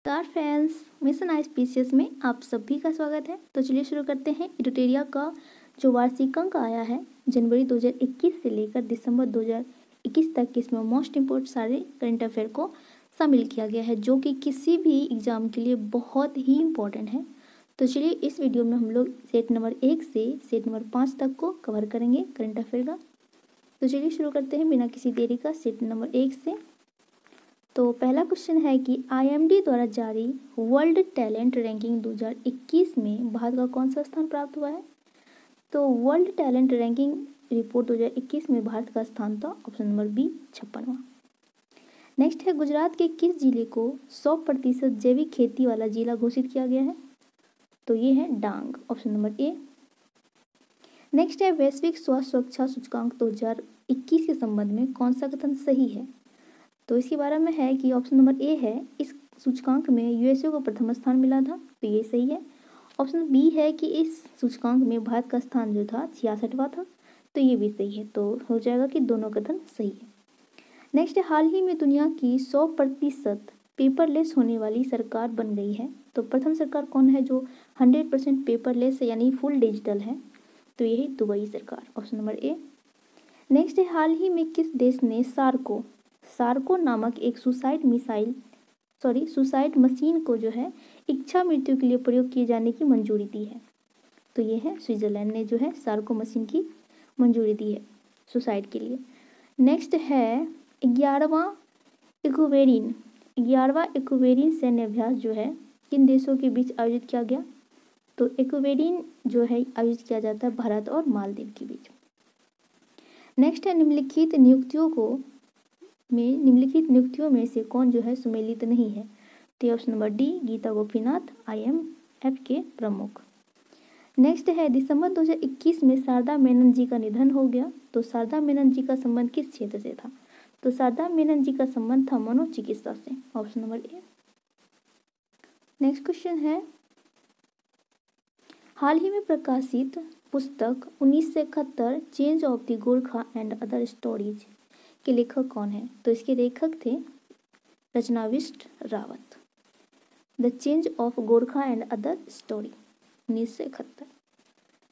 नमस्कार friends, mission आईस्पीसीएस में आप सभी का स्वागत है। तो चलिए शुरू करते हैं। इडुटेरिया का जो वार्षिक अंक आया है जनवरी 2021 से लेकर दिसंबर 2021 तक, इसमें मोस्ट इम्पोर्टेंट सारे करंट अफेयर को शामिल किया गया है, जो कि किसी भी एग्जाम के लिए बहुत ही इम्पोर्टेंट है। तो चलिए इस वीडियो में हम लोग सेट नंबर 1 से सेट नंबर 5 तक को कवर करेंगे करंट अफेयर का। तो चलिए शुरू करते हैं बिना किसी देरी का सेट नंबर 1 से। तो पहला क्वेश्चन है कि आईएमडी द्वारा जारी वर्ल्ड टैलेंट रैंकिंग 2021 में भारत का कौन सा स्थान प्राप्त हुआ है। तो वर्ल्ड टैलेंट रैंकिंग रिपोर्ट 2021 में भारत का स्थान था ऑप्शन नंबर बी 56वां। नेक्स्ट है गुजरात के किस जिले को 100% जैविक खेती वाला जिला घोषित किया गया है। तो ये है डांग, ऑप्शन नंबर ए। नेक्स्ट है वैश्विक स्वास्थ्य सुरक्षा सूचकांक 2021 के संबंध में कौन सा कथन सही है। तो इसके बारे में है कि ऑप्शन नंबर ए है, इस सूचकांक में यूएसए को प्रथम स्थान मिला था, तो ये सही है। ऑप्शन बी है कि इस सूचकांक में भारत का स्थान जो था 66वां था, तो ये भी सही है। तो हो जाएगा कि दोनों कथन सही है। नेक्स्ट है हाल ही में दुनिया की 100% पेपरलेस होने वाली सरकार बन गई है। तो प्रथम सरकार कौन है जो 100% पेपरलेस है यानी फुल डिजिटल है। तो यही दुबई सरकार, ऑप्शन नंबर ए। नेक्स्ट है हाल ही में किस देश ने सार्को नामक एक सुसाइड मशीन को जो है इच्छा मृत्यु के लिए प्रयोग किए जाने की मंजूरी दी है। तो ये है स्विट्जरलैंड ने जो है सार्को मशीन की मंजूरी दी है सुसाइड के लिए। नेक्स्ट है 11वां इक्वेरिन सैन्य अभ्यास जो है किन देशों के बीच आयोजित किया गया। तो इक्वेरिन जो है आयोजित किया जाता है भारत और मालदीव के बीच। नेक्स्ट है निम्नलिखित नियुक्तियों में से कौन जो है सुमेलित नहीं है। तो option number D Gita Gopinath, IMF के प्रमुख। नेक्स्ट है दिसंबर 2021 में शारदा मेनन जी का निधन हो गया। तो शारदा मेनन जी का संबंध किस क्षेत्र से था। तो शारदा मेनन जी का संबंध था मनोचिकित्सा से, option number A. Next question है हाल ही में प्रकाशित पुस्तक 1971 change of the Gorkha and other stories के लेखक कौन है। तो इसके लेखक थे रचनाविष्ट Rawat. The change of Gorkha and other story 1971।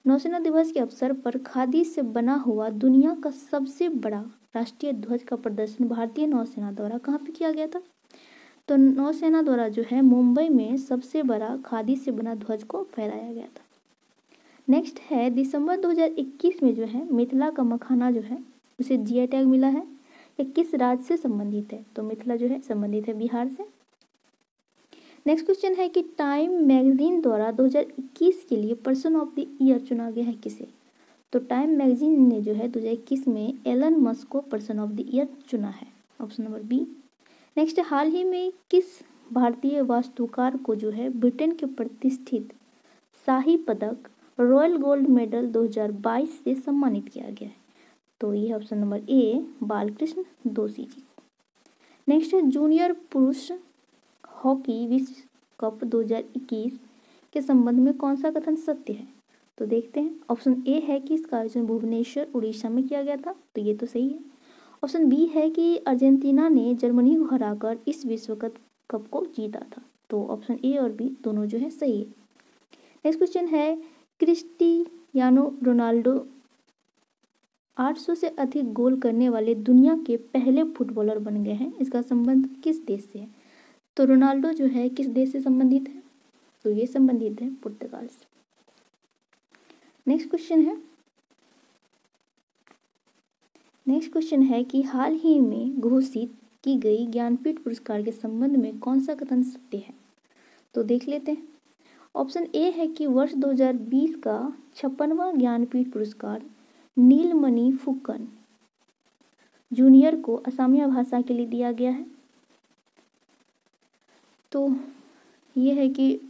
नौसेना दिवस के अवसर पर खादी से बना हुआ दुनिया का सबसे बड़ा राष्ट्रीय ध्वज का प्रदर्शन भारतीय नौसेना द्वारा कहाँ पे किया गया था। तो नौसेना द्वारा जो है मुंबई में सबसे बड़ा खादी से बना ध्वज को फहराया गया था। नेक्स्ट है दिसंबर 2021 में जो है मिथिला का मखाना जो है उसे GI टैग मिला है। ये किस राज्य से संबंधित है। तो मिथिला जो है संबंधित है बिहार से। नेक्स्ट क्वेश्चन है कि टाइम मैगजीन द्वारा 2021 के लिए पर्सन ऑफ द ईयर चुना गया है किसे। तो टाइम मैगजीन ने जो है 2021 में एलन मस्क को पर्सन ऑफ द ईयर चुना है, ऑप्शन नंबर बी। नेक्स्ट हाल ही में किस भारतीय वास्तुकार को जो है ब्रिटेन के प्रतिष्ठित शाही पदक रॉयल गोल्ड मेडल 2022 से सम्मानित किया गया है। तो ये ऑप्शन नंबर ए बालकृष्ण दोषी जी। नेक्स्ट है जूनियर पुरुष हॉकी विश्व कप 2021 के संबंध में कौन सा कथन सत्य है। तो देखते हैं। ऑप्शन ए है कि इसका आयोजन भुवनेश्वर उड़ीसा में किया गया था, तो ये तो सही है। ऑप्शन बी है कि अर्जेंटीना ने जर्मनी को हराकर इस विश्व कप को जीता था, तो ऑप्शन ए और बी दोनों जो है सही है। नेक्स्ट क्वेश्चन है क्रिस्टियानो रोनाल्डो 800 से अधिक गोल करने वाले दुनिया के पहले फुटबॉलर बन गए हैं। इसका संबंध किस देश से है। तो रोनाल्डो जो है किस देश से संबंधित है। तो ये संबंधित है पुर्तगाल से। नेक्स्ट क्वेश्चन है कि हाल ही में घोषित की गई ज्ञानपीठ पुरस्कार के संबंध में कौन सा कथन सत्य है। तो देख लेते हैं। ऑप्शन ए है कि वर्ष 2020 का 56वां ज्ञानपीठ पुरस्कार नीलमणि फुकन जूनियर को असमिया भाषा के लिए दिया गया है। तो ये है कि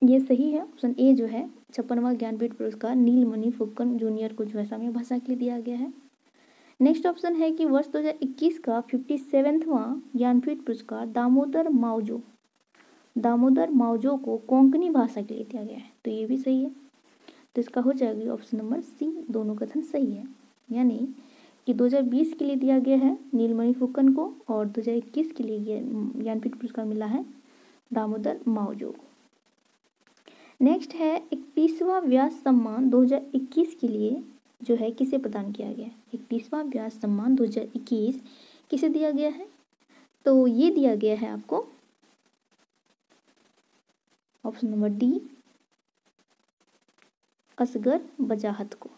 ये सही है। ऑप्शन ए जो है 56वां ज्ञानपीठ पुरस्कार नीलमणि फुकन जूनियर को जो है असमिया भाषा के लिए दिया गया है। नेक्स्ट ऑप्शन है कि वर्ष 2021 का 57वां ज्ञानपीठ पुरस्कार दामोदर मावजो को कोंकणी भाषा के लिए दिया गया है, तो ये भी सही है। तो इसका हो जाएगी ऑप्शन नंबर सी, दोनों कथन सही है। यानी कि 2020 के लिए दिया गया है नीलमणि फुकन को और 2021 के लिए ज्ञानपीठ पुरस्कार मिला है दामोदर मावजो को। नेक्स्ट है 31वां व्यास सम्मान 2021 के लिए जो है किसे प्रदान किया गया है। 31वां व्यास सम्मान 2021 किसे दिया गया है, तो ये दिया गया है आपको ऑप्शन नंबर डी, असगर बजाहत को।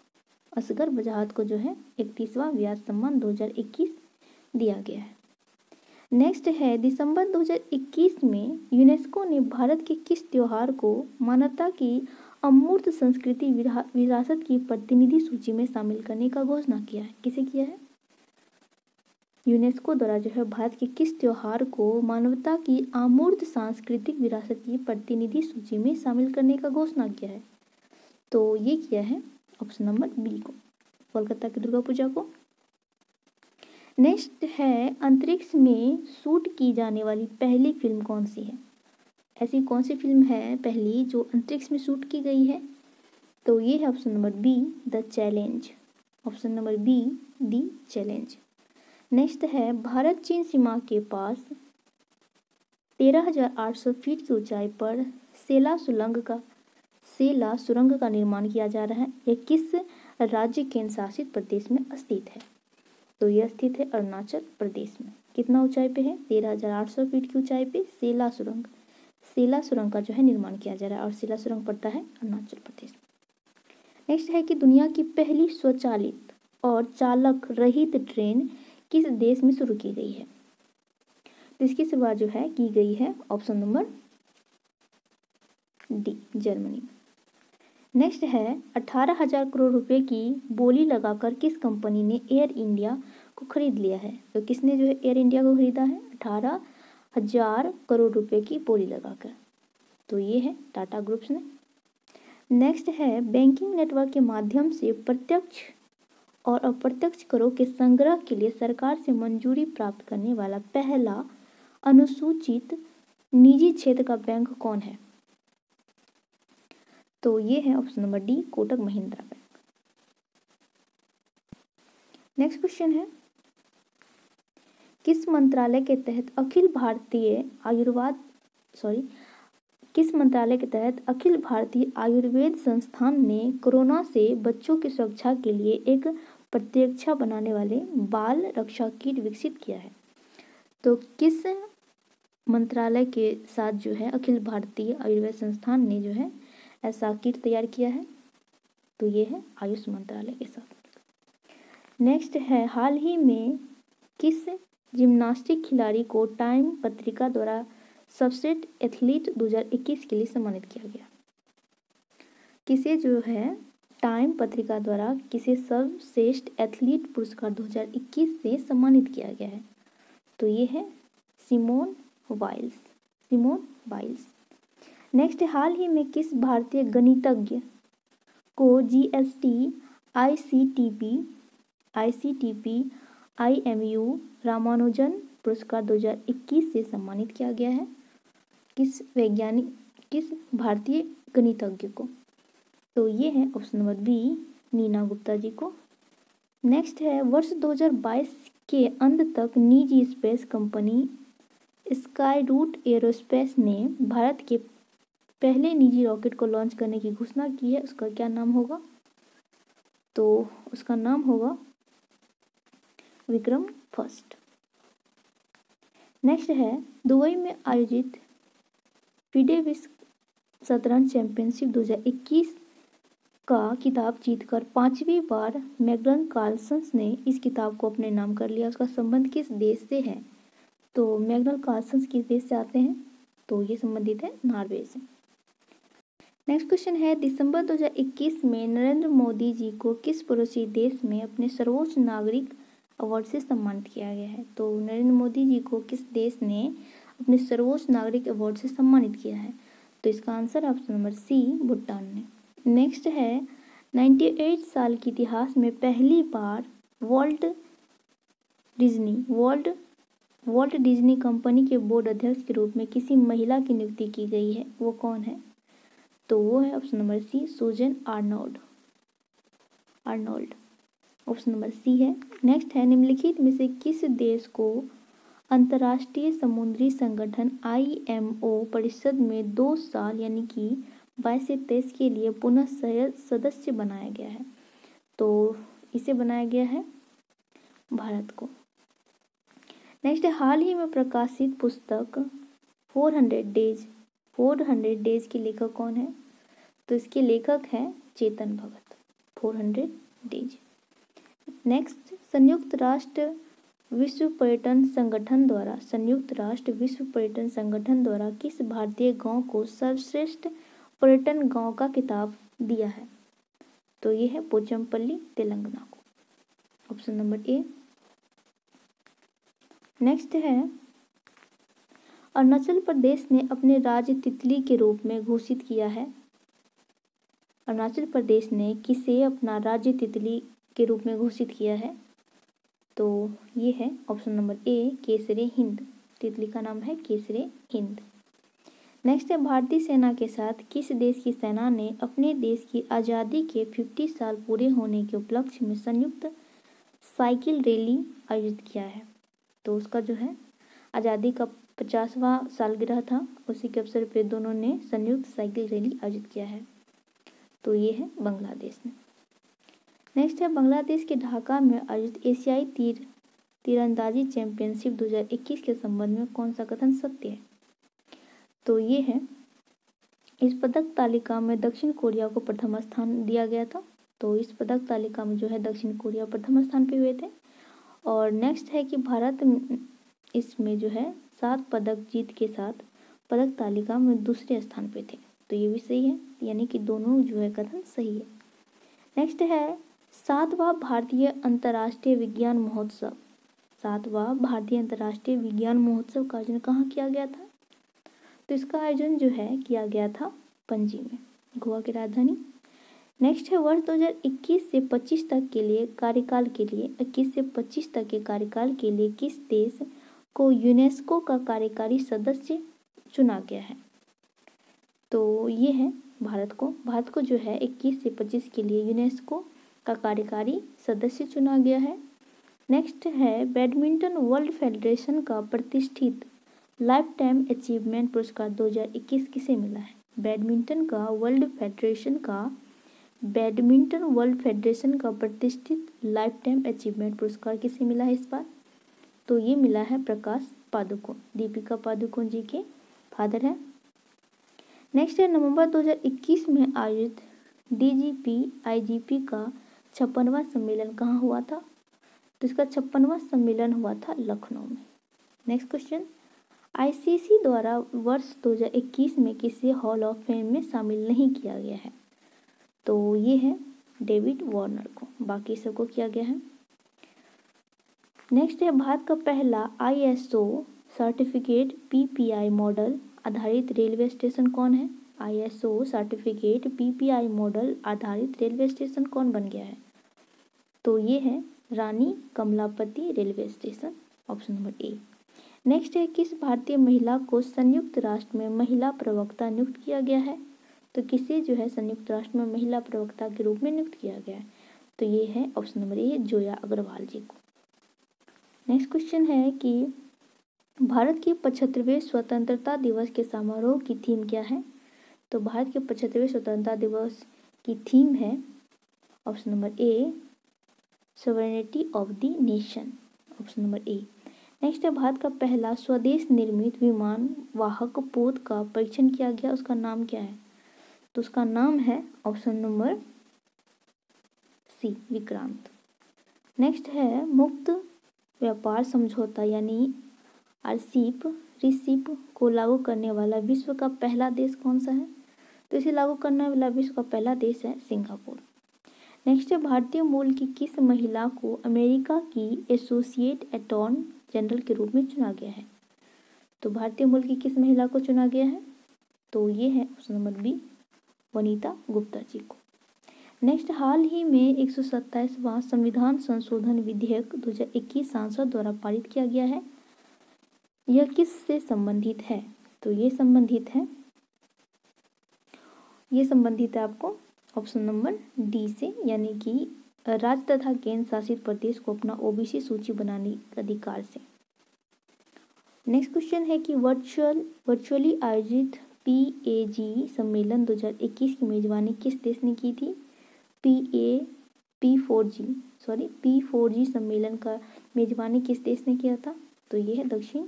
असगर बजाहत को जो है 31वां व्यास सम्मान 2021 दिया गया है। नेक्स्ट है दिसंबर 2021 में यूनेस्को ने भारत के किस त्योहार को मानवता की अमूर्त संस्कृति विरासत की प्रतिनिधि सूची में शामिल करने का घोषणा किया है। किसे किया है? यूनेस्को द्वारा जो है भारत के किस त्योहार को मानवता की अमूर्त सांस्कृतिक विरासत की प्रतिनिधि सूची में शामिल करने का घोषणा किया है, तो ये किया है ऑप्शन नंबर बी को, कोलकाता की दुर्गा पूजा को। नेक्स्ट है अंतरिक्ष में शूट की जाने वाली पहली फिल्म कौन सी है। ऐसी कौन सी फिल्म है पहली जो अंतरिक्ष में शूट की गई है, तो ये है option number B, the challenge. Option number B, the challenge. Next है भारत चीन सीमा के पास 13,800 फीट की ऊंचाई पर सेला सुरंग का निर्माण किया जा रहा है। यह किस राज्य केंद्र शासित प्रदेश में स्थित है, तो यह स्थित है अरुणाचल प्रदेश में। कितना ऊंचाई पे है? 13,800 फीट की ऊंचाई पे सेला सुरंग का जो है निर्माण किया जा रहा है और सेला सुरंग पड़ता है अरुणाचल प्रदेश। नेक्स्ट है कि दुनिया की पहली स्वचालित और चालक रहित ट्रेन किस देश में शुरू की गई है, तो इसकी शुरुआत जो है की गई है option number D, Germany. Next है 18,000 करोड़ रुपए की बोली लगाकर किस कंपनी ने एयर इंडिया को खरीद लिया है, तो किसने जो है एयर इंडिया को खरीदा है 18,000 करोड़ रुपए की बोली लगाकर, तो ये है टाटा ग्रुप्स ने। नेक्स्ट है बैंकिंग नेटवर्क के माध्यम से प्रत्यक्ष और अप्रत्यक्ष करों के संग्रह के लिए सरकार से मंजूरी प्राप्त करने वाला पहला अनुसूचित निजी क्षेत्र का बैंक कौन है, तो ये है option number D, Kotak Mahindra bank. Next question है किस मंत्रालय के तहत अखिल भारतीय आयुर्वेद संस्थान ने कोरोना से बच्चों की सुरक्षा के लिए एक प्रतिरक्षा बनाने वाले बाल रक्षा किट विकसित किया है, तो किस मंत्रालय के साथ जो है अखिल भारतीय आयुर्वेद संस्थान ने जो है ऐसा किट तैयार किया है, तो ये है आयुष मंत्रालय के साथ। नेक्स्ट है हाल ही में किस जिम्नास्टिक खिलाड़ी को टाइम पत्रिका द्वारा सर्वश्रेष्ठ एथलीट 2021 के लिए सम्मानित किया गया। किसे जो है टाइम पत्रिका द्वारा किसे सर्वश्रेष्ठ एथलीट पुरस्कार 2021 से सम्मानित किया गया है, तो ये है सिमोन बाइल्स। नेक्स्ट हाल ही में किस भारतीय गणितज्ञ को जीएसटी आईसीटीपी IMU रामानुजन पुरस्कार 2021 से सम्मानित किया गया है, किस भारतीय गणितज्ञ को, तो ये है option number B, Neena Gupta ji को। नेक्स्ट है वर्ष 2022 के अंत तक निजी space company Skyroot aerospace ने भारत के पहले निजी रॉकेट को लॉन्च करने की घोषणा की है, उसका क्या नाम होगा, तो उसका नाम होगा विक्रम फर्स्ट। नेक्स्ट है दुबई में आयोजित FIDE विश्व शतरंज चैंपियनशिप 2021 का खिताब जीतकर 5वीं बार मैग्नस कार्लसन ने इस खिताब को अपने नाम कर लिया। उसका संबंध किस देश से है, तो मैग्नस कार्लसन किस देश से आते हैं, तो ये संबंधित है नॉर्वे से। नेक्स्ट क्वेश्चन है दिसंबर 2021 में नरेंद्र मोदी जी को किस पड़ोसी देश में अपने सर्वोच्च नागरिक अवार्ड से सम्मानित किया गया है, तो नरेंद्र मोदी जी को किस देश ने अपने सर्वोच्च नागरिक अवार्ड से सम्मानित किया है, तो इसका answer option number C, Bhutan ने। नेक्स्ट है 98 साल के इतिहास में पहली बार वॉल्ट डिज्नी कंपनी के बोर्ड अध्यक्ष के रूप में किसी महिला की नियुक्ति की गई है, वो कौन है, तो वो है option number C, Susan Arnold. Option number C है। नेक्स्ट है निम्नलिखित में से किस देश को अंतर्राष्ट्रीय समुद्री संगठन IMO परिषद में 2 साल यानी कि 22 से 23 के लिए पुनः सदस्य बनाया गया है। तो इसे बनाया गया है भारत को। नेक्स्ट है हाल ही में प्रकाशित पुस्तक 400 डेज के लेखक कौन है? तो इसके लेखक हैं चेतन भगत। 400 डेज। नेक्स्ट, संयुक्त राष्ट्र विश्व पर्यटन संगठन द्वारा किस भारतीय गांव को सर्वश्रेष्ठ पर्यटन गांव का खिताब दिया है? तो ये है पोचमपल्ली, तेलंगाना को। Option number A. नेक्स्ट है अरुणाचल प्रदेश ने अपने राज्य तितली के रूप में घोषित किया है। अरुणाचल प्रदेश ने किसे अपना राज्य तितली के रूप में घोषित किया है? तो ये है ऑप्शन नंबर ए, केसरे हिंद। तितली का नाम है केसरे हिंद। नेक्स्ट है भारतीय सेना के साथ किस देश की सेना ने अपने देश की आज़ादी के 50 साल पूरे होने के उपलक्ष्य में संयुक्त साइकिल रैली आयोजित किया है? तो उसका जो है आज़ादी का 50वां सालगिरह था, उसी के अवसर पर दोनों ने संयुक्त साइकिल रैली आयोजित किया है। तो ये है बांग्लादेश ने। नेक्स्ट है बांग्लादेश के ढाका में आयोजित एशियाई तीरंदाजी चैंपियनशिप 2021 के संबंध में कौन सा कथन सत्य है? तो ये है इस पदक तालिका में दक्षिण कोरिया को प्रथम स्थान दिया गया था। तो इस पदक तालिका में जो है दक्षिण कोरिया प्रथम स्थान पे हुए थे। और नेक्स्ट है कि भारत इसमें जो है 7 पदक जीत के साथ पदक तालिका में दूसरे स्थान पे थे। तो ये भी सही है, यानी कि दोनों जो है कथन सही है। नेक्स्ट है 7वां भारतीय अंतर्राष्ट्रीय विज्ञान महोत्सव। 7वां भारतीय अंतर्राष्ट्रीय विज्ञान महोत्सव का आयोजन कहाँ किया गया था? तो इसका आयोजन जो है किया गया था पणजी में, गोवा की राजधानी। नेक्स्ट है वर्ष 2021 से 25 तक के लिए कार्यकाल के लिए 21 से 25 तक के कार्यकाल के लिए किस देश को यूनेस्को का कार्यकारी सदस्य चुना गया है? तो ये है भारत को जो है 21 से 25 के लिए यूनेस्को का कार्यकारी सदस्य चुना गया है। नेक्स्ट है बैडमिंटन वर्ल्ड फेडरेशन का प्रतिष्ठित लाइफ टाइम अचीवमेंट पुरस्कार 2021 किसे मिला है? बैडमिंटन वर्ल्ड फेडरेशन का प्रतिष्ठित लाइफ टाइम अचीवमेंट पुरस्कार किसे मिला है इस बार? तो ये मिला है प्रकाश पादुकोण, दीपिका पादुकोण जी के फादर हैं। नेक्स्ट है नवंबर 2021 में आयोजित DGP-IGP का 56वां सम्मेलन कहाँ हुआ था? तो इसका 56वां सम्मेलन हुआ था लखनऊ में। नेक्स्ट क्वेश्चन, ICC द्वारा वर्ष 2021 में किसे हॉल ऑफ फेम में शामिल नहीं किया गया है? तो ये है डेविड वार्नर को, बाकी सबको किया गया है। नेक्स्ट है भारत का पहला ISO सर्टिफिकेट PPI मॉडल आधारित रेलवे स्टेशन कौन है? ISO सर्टिफिकेट PPI मॉडल आधारित रेलवे स्टेशन कौन बन गया है? तो ये है Rani Kamlapati railway station. Option number A. Next है किस भारतीय महिला को संयुक्त राष्ट्र में महिला प्रवक्ता नियुक्त किया गया है? तो किसे जो है संयुक्त राष्ट्र में महिला प्रवक्ता के रूप में नियुक्त किया गया है? तो ये है option number A, Zoya Agarwal ji को। नेक्स्ट क्वेश्चन है कि भारत के 75वें स्वतंत्रता दिवस के समारोह की थीम क्या है? तो भारत के 75वें स्वतंत्रता दिवस की थीम है option number A, sovereignty of the nation. Option number A. Next है भारत का पहला स्वदेश निर्मित विमान वाहक पोत का परीक्षण किया गया, उसका नाम क्या है? तो उसका नाम है option number C, Vikrant. Next है मुक्त व्यापार समझौता यानी RCEP को लागू करने वाला विश्व का पहला देश कौन सा है? तो इसे लागू करने वाला विश्व का पहला देश है सिंगापुर। नेक्स्ट है भारतीय मूल की किस महिला को अमेरिका की एसोसिएट अटॉर्नी जनरल के रूप में चुना गया है? तो भारतीय मूल की किस महिला को चुना गया है? तो ये है option number B, Vanita Gupta ji को। नेक्स्ट, हाल ही में 127वां संविधान संशोधन विधेयक 2021 संसद द्वारा पारित किया गया है, यह किस से संबंधित है? तो ये संबंधित है आपको ऑप्शन नंबर डी से, यानी कि राज्य तथा केंद्र शासित प्रदेश को अपना OBC सूची बनाने के अधिकार से। नेक्स्ट क्वेश्चन है कि वर्चुअली आयोजित PAG सम्मेलन 2021 की मेजबानी किस देश ने की थी? P4G सम्मेलन का मेजबानी किस देश ने किया था? तो ये है दक्षिण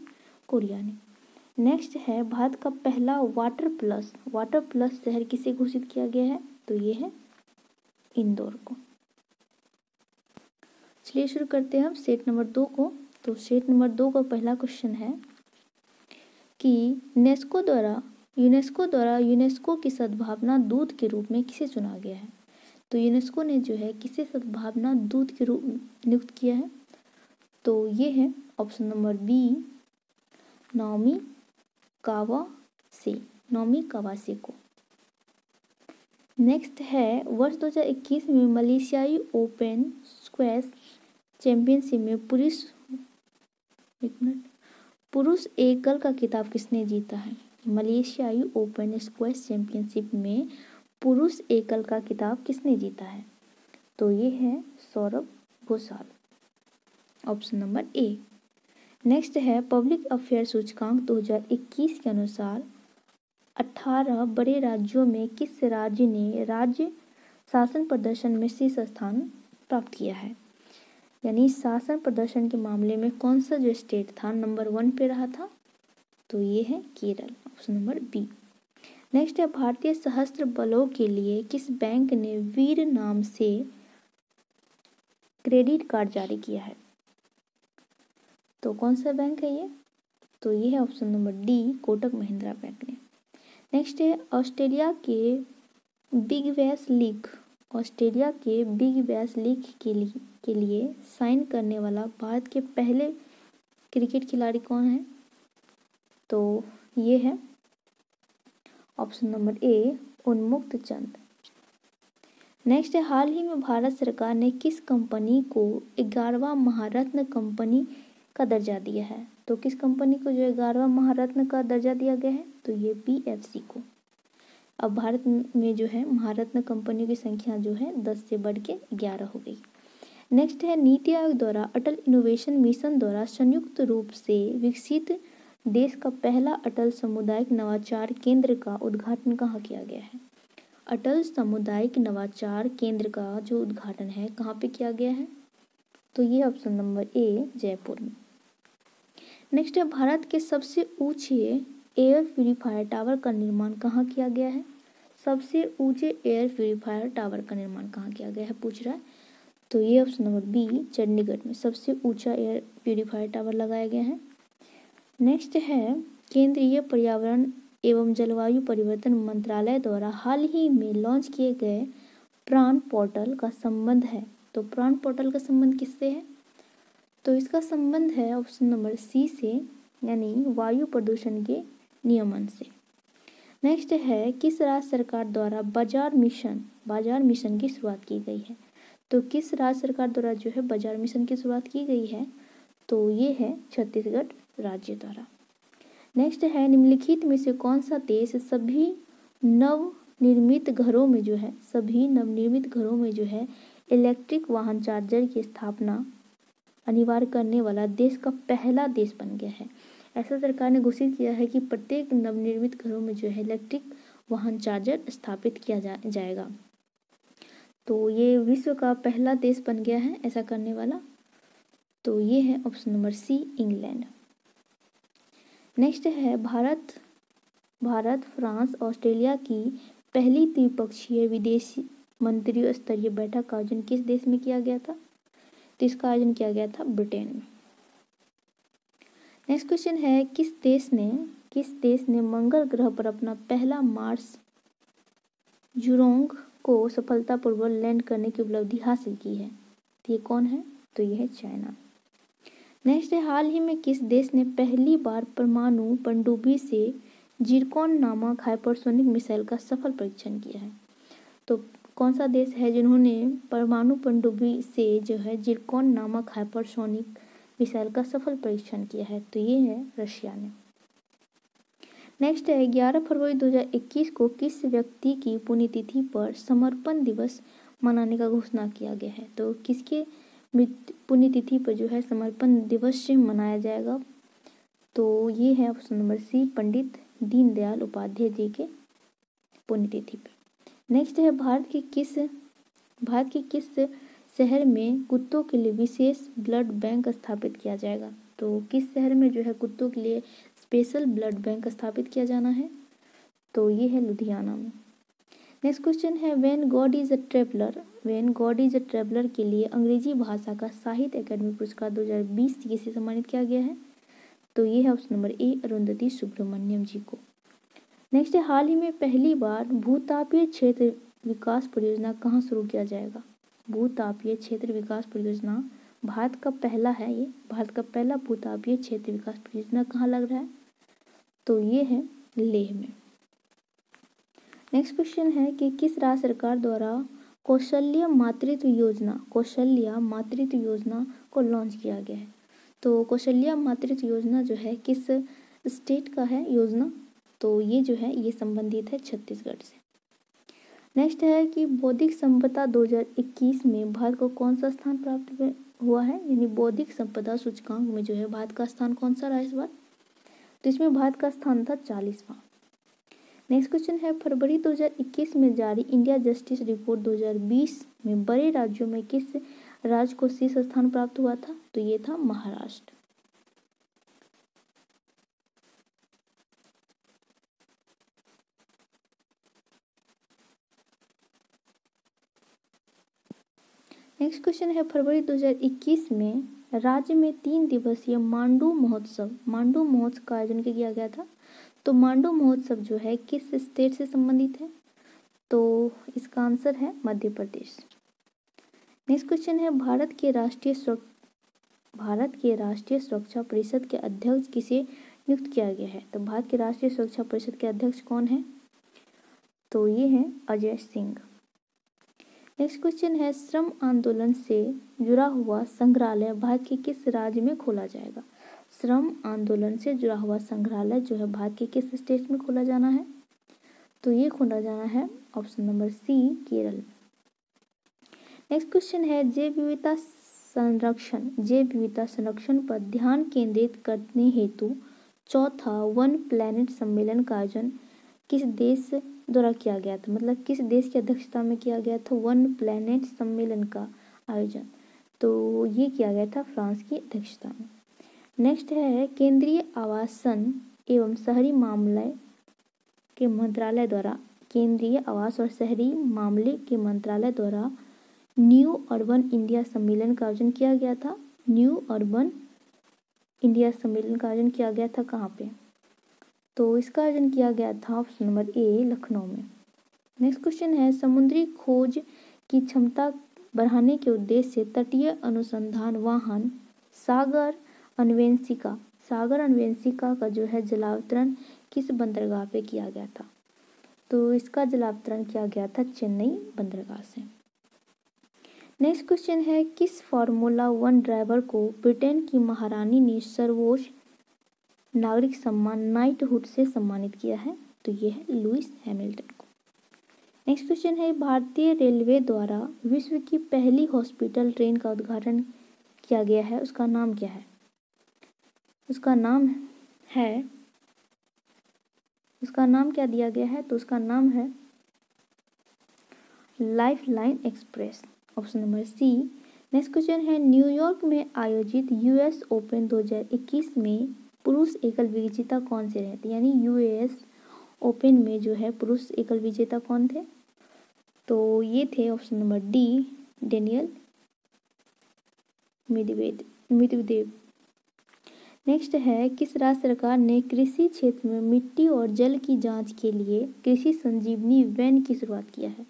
कोरिया ने। नेक्स्ट है भारत का पहला वाटर प्लस शहर किसे घोषित किया गया है? तो ये है इंदौर को। चलिए शुरू करते हैं हम सेट नंबर 2 को। तो सेट नंबर 2 का पहला क्वेश्चन है कि यूनेस्को की सद्भावना दूत के रूप में किसे चुना गया है? तो यूनेस्को ने जो है किसे सद्भावना दूत के रूप में नियुक्त किया है? तो ये है ऑप्शन नंबर बी, नाओमी कावासे को। नेक्स्ट है वर्ष 2021 में मलेशियाई ओपन स्क्वैश चैंपियनशिप में पुरुष एकल का खिताब किसने जीता है? मलेशियाई ओपन स्क्वैश चैंपियनशिप में पुरुष एकल का खिताब किसने जीता है? तो ये है Saurabh Ghoshal, option number A. Next है पब्लिक अफेयर सूचकांक 2021 के अनुसार 18 बड़े राज्यों में किस राज्य ने राज्य शासन प्रदर्शन में शीर्ष स्थान प्राप्त किया है? यानी शासन प्रदर्शन के मामले में कौन सा जो स्टेट था नंबर 1 पे रहा था? तो ये है Kerala, option number B. Next है भारतीय सशस्त्र बलों के लिए किस बैंक ने वीर नाम से क्रेडिट कार्ड जारी किया है? तो कौन सा बैंक है ये? तो ये है option number D, Kotak Mahindra bank ने। नेक्स्ट है ऑस्ट्रेलिया के बिग बैश लीग के लिए साइन करने वाला भारत के पहले क्रिकेट खिलाड़ी कौन है? तो ये है ऑप्शन नंबर ए, उन्मुक्त चंद। नेक्स्ट है हाल ही में भारत सरकार ने किस कंपनी को 11वां महारत्न कंपनी का दर्जा दिया है? तो किस कंपनी को जो 11वां महारत्न का दर्जा दिया गया है? तो ये PFC को। अब भारत में जो है महारत्न कंपनियों की संख्या जो है 10 से बढ़ के 11 हो गई। नेक्स्ट है नीति आयोग द्वारा अटल इनोवेशन मिशन द्वारा संयुक्त रूप से विकसित देश का पहला अटल सामुदायिक नवाचार केंद्र का उद्घाटन कहाँ किया गया है? अटल सामुदायिक नवाचार केंद्र का जो उद्घाटन है कहाँ पे किया गया है? तो ये ऑप्शन नंबर ए, जयपुर में। नेक्स्ट है भारत के सबसे ऊंचे एयर प्यूरीफायर टावर का निर्माण कहाँ किया गया है? सबसे ऊंचे एयर प्यूरीफायर टावर का निर्माण कहाँ किया गया है पूछ रहा है। तो ये ऑप्शन नंबर बी, चंडीगढ़ में सबसे ऊंचा एयर प्यूरीफायर टावर लगाया गया है। नेक्स्ट है केंद्रीय पर्यावरण एवं जलवायु परिवर्तन मंत्रालय द्वारा हाल ही में लॉन्च किए गए प्राण पोर्टल का संबंध है। तो प्राण पोर्टल का संबंध किससे है? तो इसका संबंध है ऑप्शन नंबर सी से, यानी वायु प्रदूषण के नियमन से। नेक्स्ट है किस राज्य सरकार द्वारा बाजार मिशन की शुरुआत की गई है? तो किस राज्य सरकार द्वारा जो है बाजार मिशन की शुरुआत की गई है? तो ये है छत्तीसगढ़ राज्य द्वारा। नेक्स्ट है निम्नलिखित में से कौन सा देश सभी नवनिर्मित घरों में जो है इलेक्ट्रिक वाहन चार्जर की स्थापना अनिवार्य करने वाला देश का पहला देश बन गया है? ऐसा सरकार ने घोषित किया है कि प्रत्येक नवनिर्मित घरों में जो है इलेक्ट्रिक वाहन चार्जर स्थापित किया जाएगा। तो ये विश्व का पहला देश बन गया है ऐसा करने वाला। तो ये है option number C, England. Next है भारत, फ्रांस, ऑस्ट्रेलिया की पहली द्विपक्षीय विदेशी मंत्रियों स्तरीय बैठक का आयोजन किस देश में किया गया था? तो इसका आयोजन किया गया था ब्रिटेन में। नेक्स्ट क्वेश्चन है किस देश ने मंगल ग्रह पर अपना पहला मार्स जुरोंग को सफलतापूर्वक लैंड करने की उपलब्धि हासिल की है? तो ये कौन है? तो ये है चाइना। नेक्स्ट है हाल ही में किस देश ने पहली बार परमाणु पनडुब्बी से जिरकॉन नामक हाइपरसोनिक मिसाइल का सफल परीक्षण किया है? तो कौन सा देश है जिन्होंने परमाणु पनडुब्बी से जो है जिरकॉन नामक हाइपरसोनिक मिसाइल का सफल परीक्षण किया है? तो ये है रशिया ने। नेक्स्ट है 11 फरवरी 2021 को किस व्यक्ति की पुण्यतिथि पर समर्पण दिवस मनाने का घोषणा किया गया है? तो किसके पुण्यतिथि पर जो है समर्पण दिवस मनाया जाएगा? तो ये है ऑप्शन नंबर सी, पंडित दीनदयाल उपाध्याय जी के पुण्यतिथि पे। नेक्स्ट है भारत के किस शहर में कुत्तों के लिए विशेष ब्लड बैंक स्थापित किया जाएगा? तो किस शहर में जो है कुत्तों के लिए स्पेशल ब्लड बैंक स्थापित किया जाना है? तो ये है लुधियाना में। नेक्स्ट क्वेश्चन है when God is a traveller के लिए अंग्रेजी भाषा का साहित्य अकादमी पुरस्कार 2020 किसे सम्मानित किया गया है? तो ये है option number A, Arundhati Subramaniam ji को। नेक्स्ट है हाल ही में पहली बार भूतापीय क्षेत्र विकास परियोजना कहाँ शुरू किया जाएगा? भूतापीय क्षेत्र विकास परियोजना भारत का पहला भूतापीय क्षेत्र विकास परियोजना कहाँ लग रहा है? तो ये है लेह में। नेक्स्ट क्वेश्चन है कि किस राज्य सरकार द्वारा कौशल्य मातृत्व योजना को लॉन्च किया गया है? तो कौशल्य मातृत्व योजना जो है किस स्टेट का है योजना? तो ये जो है ये संबंधित है छत्तीसगढ़ से। नेक्स्ट है कि बौद्धिक संपदा 2021 में भारत को कौन सा स्थान प्राप्त हुआ है? यानी बौद्धिक संपदा सूचकांक में जो है भारत का स्थान कौन सा रहा इस बार? तो इसमें भारत का स्थान था 40वां। नेक्स्ट क्वेश्चन है फरवरी 2021 में जारी इंडिया जस्टिस रिपोर्ट 2020 में बड़े राज्यों में किस राज्य को शीर्ष स्थान प्राप्त हुआ था? तो ये था महाराष्ट्र। नेक्स्ट क्वेश्चन है फरवरी 2021 में राज्य में 3 दिवसीय मांडू महोत्सव का आयोजन किया गया था। तो मांडू महोत्सव जो है किस स्टेट से संबंधित है? तो इसका आंसर है मध्य प्रदेश। नेक्स्ट क्वेश्चन है भारत के राष्ट्रीय सुरक्षा परिषद के अध्यक्ष किसे नियुक्त किया गया है? तो भारत के राष्ट्रीय सुरक्षा परिषद के अध्यक्ष कौन है? तो ये है अजय सिंह। नेक्स्ट क्वेश्चन है श्रम आंदोलन से जुड़ा हुआ संग्रहालय भारत के किस राज्य में खोला जाएगा? श्रम आंदोलन से जुड़ा हुआ संग्रहालय जो है भारत के किस स्टेट में खोला जाना है? तो ये खोला जाना है ऑप्शन नंबर सी, केरल में। नेक्स्ट क्वेश्चन है जैव विविधता संरक्षण पर ध्यान केंद्रित करने हेतु चौथा वन प्लैनेट सम्मेलन का आयोजन किस देश द्वारा किया गया था? मतलब किस देश की अध्यक्षता में किया गया था वन प्लैनेट सम्मेलन का आयोजन? तो ये किया गया था फ्रांस की अध्यक्षता में। नेक्स्ट है केंद्रीय आवासन एवं शहरी मामले के मंत्रालय द्वारा न्यू अर्बन इंडिया सम्मेलन का आयोजन किया गया था। न्यू अर्बन इंडिया सम्मेलन का आयोजन किया गया था कहाँ पे? तो इसका आयोजन किया गया था ऑप्शन नंबर ए, लखनऊ में। नेक्स्ट क्वेश्चन है समुद्री खोज की क्षमता बढ़ाने के उद्देश्य से तटीय अनुसंधान वाहन सागर अन्वेषिका का जो है जलावतरण किस बंदरगाह पे किया गया था? तो इसका जलावतरण किया गया था चेन्नई बंदरगाह से। नेक्स्ट क्वेश्चन है किस फार्मूला 1 ड्राइवर को ब्रिटेन की महारानी ने सर्वोच्च नागरिक सम्मान नाइटहुड से सम्मानित किया है? तो ये है लुइस हैमिल्टन को। नेक्स्ट क्वेश्चन है भारतीय रेलवे द्वारा विश्व की पहली हॉस्पिटल ट्रेन का उद्घाटन किया गया है, उसका नाम क्या है? उसका नाम क्या दिया गया है? तो उसका नाम है lifeline express, option number C. Next question है न्यूयॉर्क में आयोजित यूएस ओपन 2021 में पुरुष एकल विजेता कौन से रहे थे? यानी यूएस ओपन में जो है पुरुष एकल विजेता कौन थे? तो ये थे option number D, Daniel Medvedev. Next है किस राज्य सरकार ने कृषि क्षेत्र में मिट्टी और जल की जांच के लिए कृषि संजीवनी वैन की शुरुआत किया है?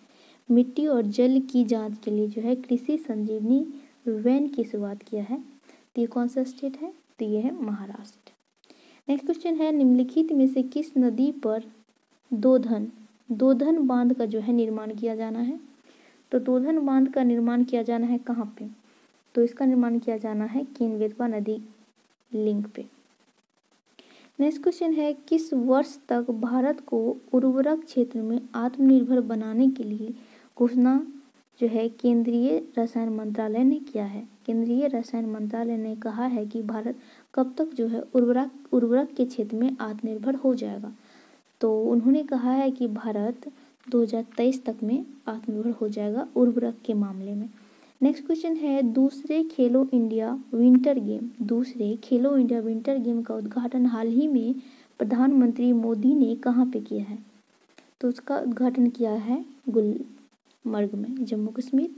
मिट्टी और जल की जांच के लिए जो है कृषि संजीवनी वैन की शुरुआत किया है। तो ये कौन सा स्टेट है? तो ये है महाराष्ट्र। नेक्स्ट क्वेश्चन है निम्नलिखित में से किस नदी पर दोधन बांध का जो है निर्माण किया जाना है? तो दोधन बांध का निर्माण किया जाना है कहाँ पे? तो इसका निर्माण किया जाना है केन-बेतवा नदी लिंक पे। नेक्स्ट क्वेश्चन है किस वर्ष तक भारत को उर्वरक क्षेत्र में आत्मनिर्भर बनाने के लिए घोषणा जो है केंद्रीय रसायन मंत्रालय ने किया है? केंद्रीय रसायन मंत्रालय ने कहा है कि भारत कब तक जो है उर्वरक के क्षेत्र में आत्मनिर्भर हो जाएगा। तो उन्होंने कहा है कि भारत 2023 तक में आत्मनिर्भर हो जाएगा उर्वरक के मामले में। नेक्स्ट क्वेश्चन है, दूसरे खेलो इंडिया विंटर गेम का उद्घाटन हाल ही में प्रधानमंत्री मोदी ने कहाँ पे किया है? तो उसका उद्घाटन किया है गुलमर्ग में, जम्मू कश्मीर।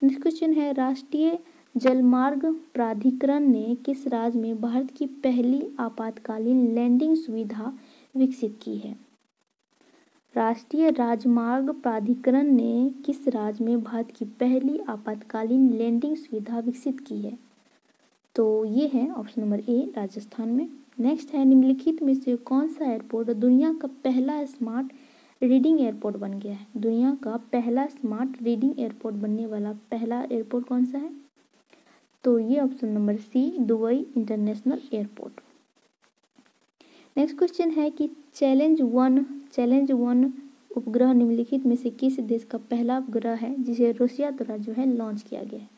नेक्स्ट क्वेश्चन है, राष्ट्रीय जलमार्ग प्राधिकरण ने किस राज्य में भारत की पहली आपातकालीन लैंडिंग सुविधा विकसित की है? राष्ट्रीय राजमार्ग प्राधिकरण ने किस राज्य में भारत की पहली आपातकालीन लैंडिंग सुविधा विकसित की है? तो ये है ऑप्शन नंबर ए, राजस्थान में। नेक्स्ट है, निम्नलिखित में से कौन सा एयरपोर्ट दुनिया का पहला स्मार्ट रीडिंग एयरपोर्ट बन गया है? दुनिया का पहला स्मार्ट रीडिंग एयरपोर्ट बनने वाला पहला एयरपोर्ट कौन सा है? तो ये option number C, Dubai International Airport. Next question है कि चैलेंज वन उपग्रह निम्नलिखित में से किस देश का पहला उपग्रह है जिसे रूसिया द्वारा जो है लॉन्च किया गया है?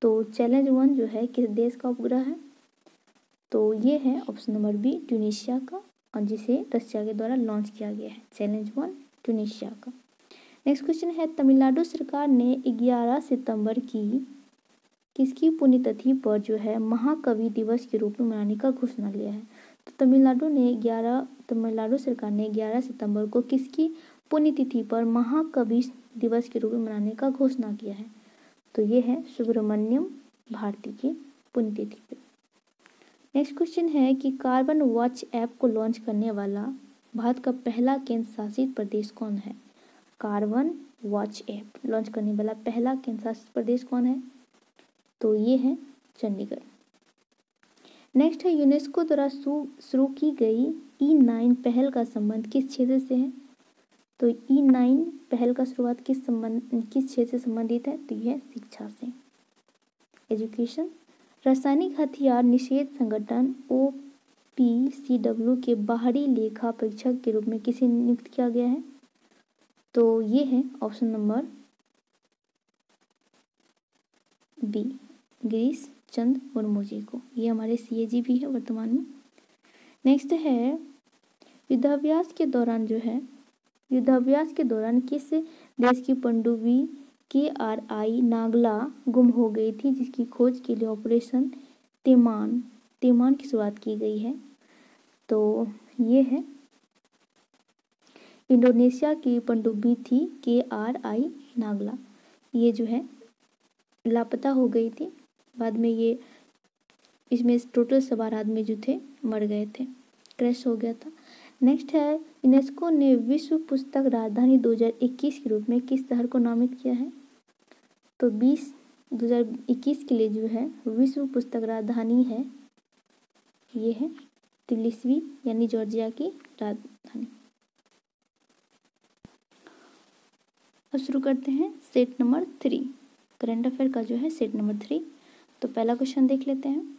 तो चैलेंज 1 जो है किस देश का उपग्रह है? तो ये है ऑप्शन नंबर बी, ट्यूनीशिया का, और जिसे रशिया के द्वारा लॉन्च किया गया है। चैलेंज 1 ट्यूनीशिया का। नेक्स्ट क्वेश्चन है, तमिलनाडु सरकार ने 11 सितंबर की किसकी पुण्यतिथि पर जो है महाकवि दिवस के रूप में मनाने का घोषणा लिया है? तो तमिलनाडु सरकार ने 11 सितंबर को किसकी पुण्यतिथि पर महाकवि दिवस के रूप में मनाने का घोषणा किया है? तो ये है सुब्रमण्यम भारती की पुण्यतिथि पे। नेक्स्ट क्वेश्चन है कि कार्बन वॉच ऐप को लॉन्च करने वाला भारत का पहला केंद्र शासित प्रदेश कौन है? कार्बन वॉच ऐप लॉन्च करने वाला पहला केंद्र शासित प्रदेश कौन है? तो ये है चंडीगढ़। नेक्स्ट है, यूनेस्को द्वारा शुरू की गई E9 पहल का संबंध किस क्षेत्र से है? तो E9 पहल का शुरुआत किस क्षेत्र से संबंधित है? तो यह शिक्षा से, एजुकेशन। रासायनिक हथियार निषेध संगठन OPCW के बाहरी लेखा परीक्षक के रूप में किसे नियुक्त किया गया है? तो ये है option number B, Girish Chandra Murmu ji को। ये हमारे CAG भी है वर्तमान में। नेक्स्ट है, युद्धाभ्यास के दौरान किस देश की पनडुब्बी KRI नागला गुम हो गई थी, जिसकी खोज के लिए ऑपरेशन तेमान की शुरुआत की गई है? तो ये है इंडोनेशिया की पनडुब्बी थी KRI नागला। ये जो है लापता हो गई थी, बाद में ये इसमें टोटल सवार आदमी जो थे मर गए थे, क्रैश हो गया था। नेक्स्ट है, यूनेस्को ने विश्व पुस्तक राजधानी 2021 के रूप में किस शहर को नामित किया है? तो 2021 के लिए जो है विश्व पुस्तक राजधानी है, ये है तिलिस्मी, यानी जॉर्जिया की राजधानी। अब शुरू करते हैं सेट नंबर 3, करंट अफेयर का जो है सेट नंबर 3। तो पहला क्वेश्चन देख लेते हैं।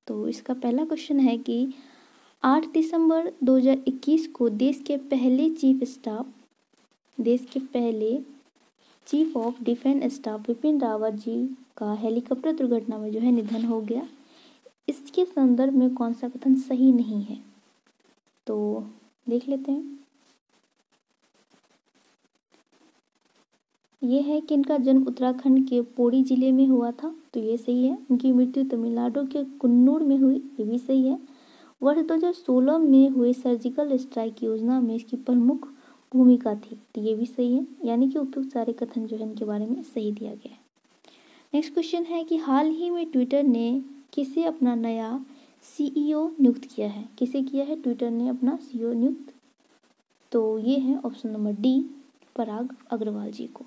तो इसका पहला क्वेश्चन है कि 8 दिसंबर 2021 को देश के पहले chief of defence staff Bipin Rawat ji का हेलीकॉप्टर दुर्घटना में जो है निधन हो गया। इसके संदर्भ में कौन सा कथन सही नहीं है? तो देख लेते हैं। ये है कि इनका जन्म उत्तराखंड के पौड़ी जिले में हुआ था, तो ये सही है। इनकी मृत्यु तमिलनाडु के कुन्नूर में हुई, ये भी सही है। वर्ष 2016 में हुए सर्जिकल स्ट्राइक योजना में इसकी प्रमुख भूमिका थी, तो ये भी सही है। यानी कि उपयुक्त सारे कथन जो है इनके बारे में सही दिया गया है। नेक्स्ट क्वेश्चन है कि हाल ही में ट्विटर ने किसे अपना नया CEO नियुक्त किया है? किसे किया है ट्विटर ने अपना CEO नियुक्त? तो ये है ऑप्शन नंबर डी, पराग अग्रवाल जी को।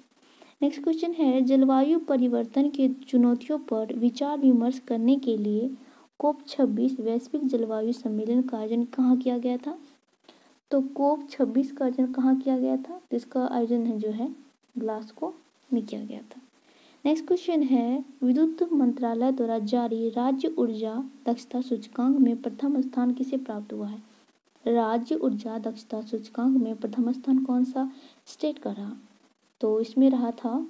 नेक्स्ट क्वेश्चन है, जलवायु परिवर्तन की चुनौतियों पर विचार विमर्श करने के लिए COP26 वैश्विक जलवायु सम्मेलन का आयोजन कहाँ किया गया था? तो COP26 का आयोजन कहाँ किया गया था? इसका आयोजन है जो है ग्लासगो में किया गया था। नेक्स्ट क्वेश्चन है, विद्युत मंत्रालय द्वारा जारी राज्य ऊर्जा दक्षता सूचकांक में प्रथम स्थान किसे प्राप्त हुआ है? राज्य ऊर्जा दक्षता सूचकांक में प्रथम स्थान कौन सा स्टेट का रहा? तो इसमें रहा था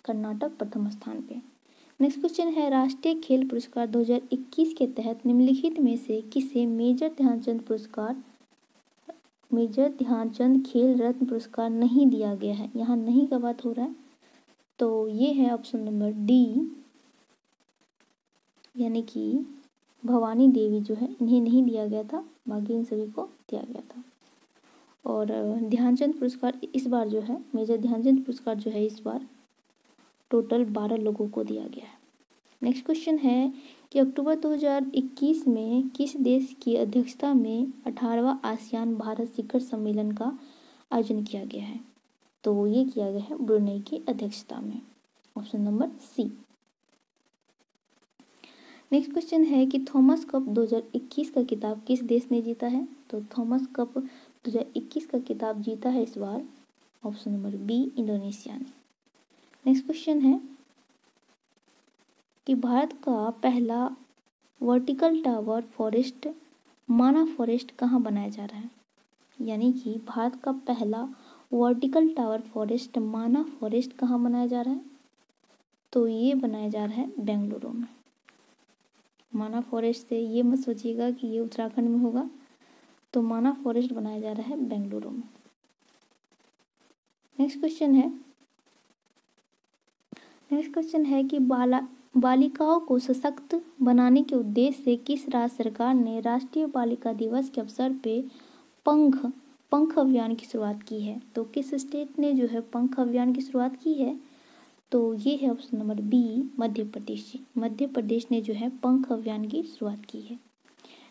कर्नाटक प्रथम स्थान पे। नेक्स्ट क्वेश्चन है राष्ट्रीय खेल पुरस्कार 2021 के तहत निम्नलिखित में से किसे मेजर ध्यानचंद खेल रत्न पुरस्कार नहीं दिया गया है। यहाँ नहीं का बात हो रहा है, तो ये है ऑप्शन नंबर डी, यानी कि भवानी देवी जो है इन्हें नहीं दिया गया था, बाकी इन सभी को दिया गया था। और ध्यानचंद पुरस्कार इस बार जो है, मेजर ध्यानचंद पुरस्कार जो है इस बार टोटल 12 लोगों को दिया गया है। नेक्स्ट क्वेश्चन है कि अक्टूबर 2021 में किस देश की अध्यक्षता में 18वां आसियान भारत शिखर सम्मेलन का आयोजन किया गया है। तो ये किया गया है ब्रुनेई की अध्यक्षता में, option number C. Next question है कि थॉमस कप 2021 का किताब किस देश ने जीता है। तो थॉमस कप 2021 का किताब जीता है इस बार, ऑप्शन नंबर बी, इंडोनेशिया ने। नेक्स्ट क्वेश्चन है कि भारत का पहला वर्टिकल टावर फॉरेस्ट माना फॉरेस्ट कहाँ बनाया जा रहा है। यानी कि भारत का पहला वर्टिकल टावर फॉरेस्ट माना फॉरेस्ट कहाँ बनाया जा रहा है। तो ये बनाया जा रहा है बेंगलुरु में। माना फॉरेस्ट से ये मत सोचिएगा कि ये उत्तराखंड में होगा, तो माना फॉरेस्ट बनाया जा रहा है बेंगलुरु में। नेक्स्ट क्वेश्चन है कि बालिकाओं को सशक्त बनाने के उद्देश्य से किस राज्य सरकार ने राष्ट्रीय बालिका दिवस के अवसर पे पंख अभियान की शुरुआत की है। तो किस स्टेट ने जो है पंख अभियान की शुरुआत की है। तो ये है option number B, Madhya Pradesh. Madhya Pradesh ने जो है पंख अभियान की शुरुआत की है।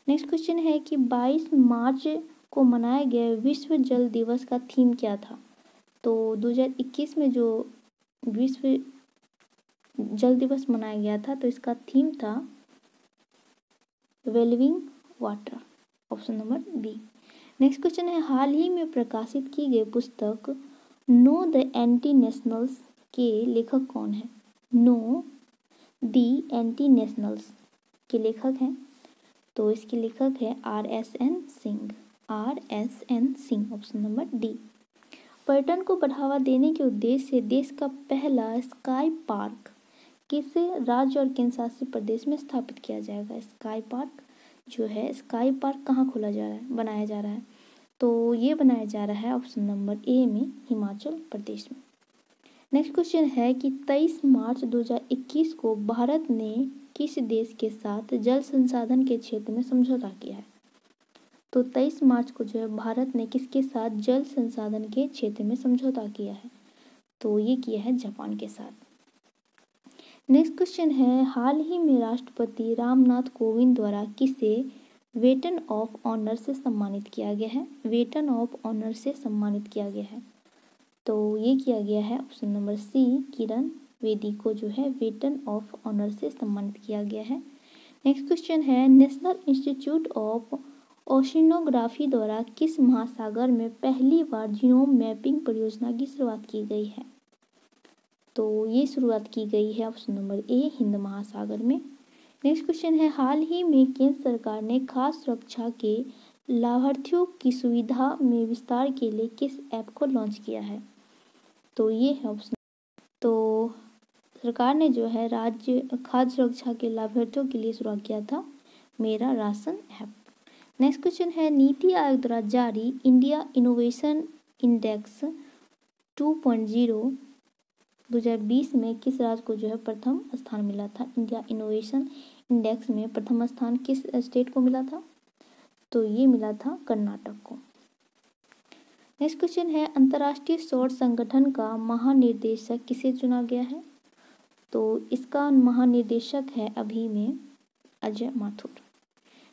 नेक्स्ट क्वेश्चन है कि 22 मार्च को मनाए गए विश्व जल दिवस का थीम क्या था। तो 2021 में जो विश्व जल दिवस मनाया गया था, तो इसका थीम था valuing water, option number B. Next question है हाल ही में प्रकाशित की गई पुस्तक नो द एंटी नेशनल्स के लेखक कौन है। नो द एंटी नेशनल्स के लेखक हैं, तो इसके लेखक है RSN Singh, option number D. पर्यटन को बढ़ावा देने के उद्देश्य से देश का पहला स्काई पार्क किस राज्य और केंद्र शासित प्रदेश में स्थापित किया जाएगा। स्काई पार्क कहाँ खोला जा रहा है, बनाया जा रहा है। तो ये बनाया जा रहा है ऑप्शन नंबर ए में, हिमाचल प्रदेश में। नेक्स्ट क्वेश्चन है कि 23 मार्च 2021 को भारत ने किस देश के साथ जल संसाधन के क्षेत्र में समझौता किया है। तो 23 मार्च को जो है भारत ने किसके साथ जल संसाधन के क्षेत्र में समझौता किया है। तो ये किया है जापान के साथ। नेक्स्ट क्वेश्चन है हाल ही में राष्ट्रपति रामनाथ कोविंद द्वारा किसे वेटन ऑफ ऑनर से सम्मानित किया गया है। वेटन ऑफ ऑनर से सम्मानित किया गया है, तो ये किया गया है ऑप्शन नंबर सी, किरण बेदी को जो है वेटन ऑफ ऑनर से सम्मानित किया गया है। नेक्स्ट क्वेश्चन है नेशनल इंस्टीट्यूट ऑफ ओशिनोग्राफी द्वारा किस महासागर में पहली बार जीनोम मैपिंग परियोजना की शुरुआत की गई है। तो ये शुरुआत की गई है ऑप्शन नंबर ए, हिंद महासागर में। नेक्स्ट क्वेश्चन है हाल ही में केंद्र सरकार ने खाद्य सुरक्षा के लाभार्थियों की सुविधा में विस्तार के लिए किस ऐप को लॉन्च किया है। तो ये है ऑप्शन। तो सरकार ने जो है राज्य खाद्य सुरक्षा के लाभार्थियों के लिए शुरू किया था मेरा राशन ऐप। नेक्स्ट क्वेश्चन है नीति आयोग द्वारा जारी इंडिया इनोवेशन इंडेक्स 2.0 2020 में किस राज्य को जो है प्रथम स्थान मिला था। इंडिया इनोवेशन इंडेक्स में प्रथम स्थान किस स्टेट को मिला था। तो ये मिला था कर्नाटक को। नेक्स्ट क्वेश्चन है अंतर्राष्ट्रीय सौर संगठन का महानिर्देशक किसे चुना गया है। तो इसका महानिर्देशक है अभी में अजय माथुर।